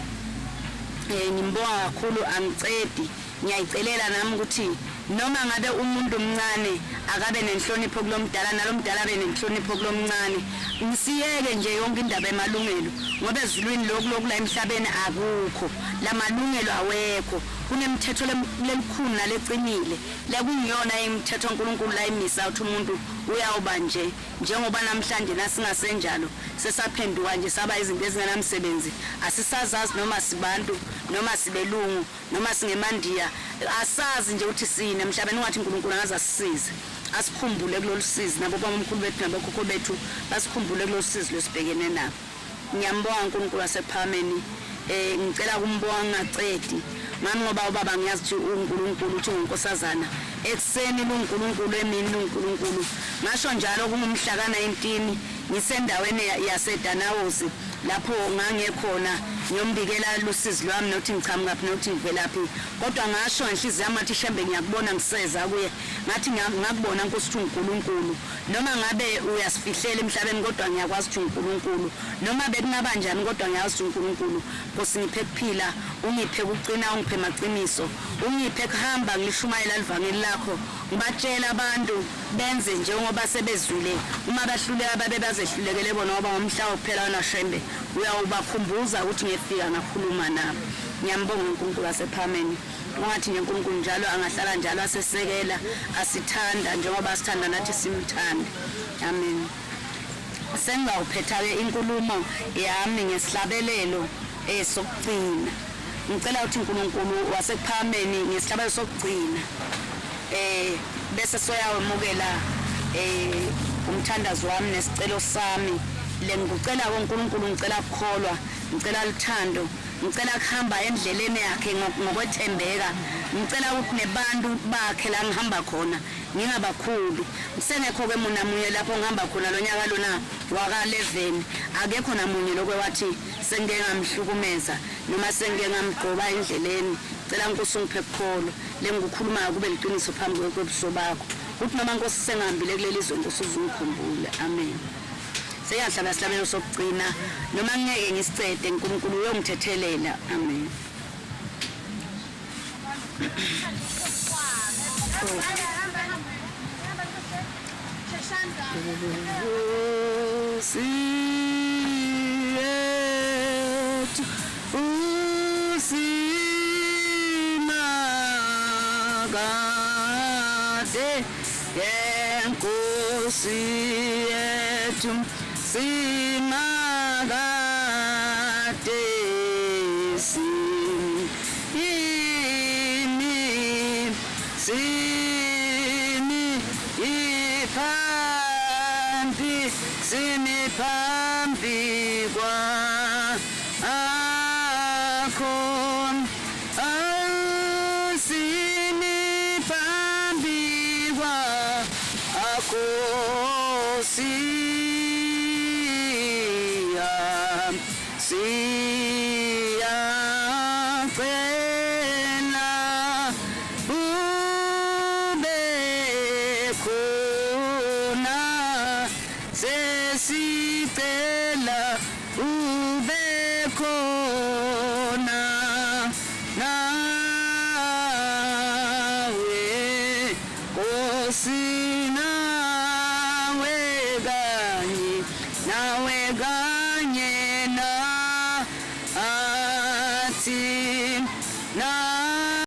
Speaker 1: ngimbonga kakhulu angicedi ngiyayicelela nami ukuthi noma ngabe umuntu omncane akabe nenhlonipho kulomdala nalomdala abe nenhlonipho kulomncane ngisiyeke nje yonke indaba emalungelo ngoba ezulwini lokhu la emhlabeni akukho lamalungelo awekho kunemithetho lemikhulu nalecinile lekungiyona imithetho uNkulunkulu la imisa ukuthi umuntu uyawuba njengoba namhlanje nasingasenjalo sesaphenduka nje saba izinto ezingenamsebenzi asisazazi noma sibantu noma sibelungu noma singemandiya asazi nje ukuthi sine emhlabeni ungathi uNkulunkulu angazasisiza asikhumbule kulolusizi nabo bomkhulu bethu nabokhokho bethu basikhumbule kulolusizi lesibhekene nabo ngiyambonga uNkulunkulu wasephameni ngicela kumbonga ngacedi ngani ngoba ubaba ngiyazi ukuthi uNkulunkulu uthi ngonkosazana ekseni uNkulunkulu emini uNkulunkulu ngasho njalo kumhla ka19 ngisendaweni yaseDanawuzi lapho ngangekhona ngiyombikela lusizi lwami nothi ngichamuka nothi ngivelaphi kodwa ngasho enhliziyo yami ngathi shembe ngiyakubona ngiseza kuye ngathi ngakubona Nkosi uNkulunkulu noma ngabe uyasifihlela emhlabeni kodwa ngiyakwazi ukuthi uNkulunkulu noma bekungaba njani kodwa ngiyazi ukuthi uNkulunkulu Nkosi ngiphe kuphila ungiphe ukuqina ungiphe maqiniso ungiphe kuhamba ngishumayela livangeli lakho ngibatshela abantu benze njengoba sebezwile uma bahluleka babe bazehlulekele bona ngoba ngomhla wokuphela wona shembe uyawubakhumbuza ukuthi ngefika ngakhuluma nabo ngiyambonga uNkulunkulu wasephameni ungathi nje uNkulunkulu njalo angahlala njalo asesekela asithanda njengoba sithanda nathi simthanda amen sengawuphetha ke inkulumo yami ngesihlabelelo sokugcina ngicela ukuthi uNkulunkulu wasephameni ngesihlabelelo sokugcina bese soyawemukela umthandazo wami nesicelo sami lengicela uNkulunkulu ngicela ukukholwa ngicela luthando ngicela kuhamba endleleni yakhe ngokwethembeka ngicela ukuthi nebantu bakhe la ngihamba khona ngingabakhulu sengekho ke mina munye lapho ngihamba khona lonyaka lona waka 11 akekho namunye lokwe wathi sengeke ngamhlukumeza noma sengeke ngamgqoba endleleni ngicela Nkosi ungiphe ukukholo lengikhuluma kube liqiniso phambi kwebuso bakho ukuthi noma Nkosi sengihambile kuleli zwe Nkosi uzungikhumbule amen seyahlala sihlabelo sokugcina noma ngeke ngisicede uNkulunkulu uyongithethelela amen Nkosi yethu simagade sini ipa simi phambi kwakho simi phambi kwakho siyacela ube khona sesicela ube khona nawe Nkosi nawe kanye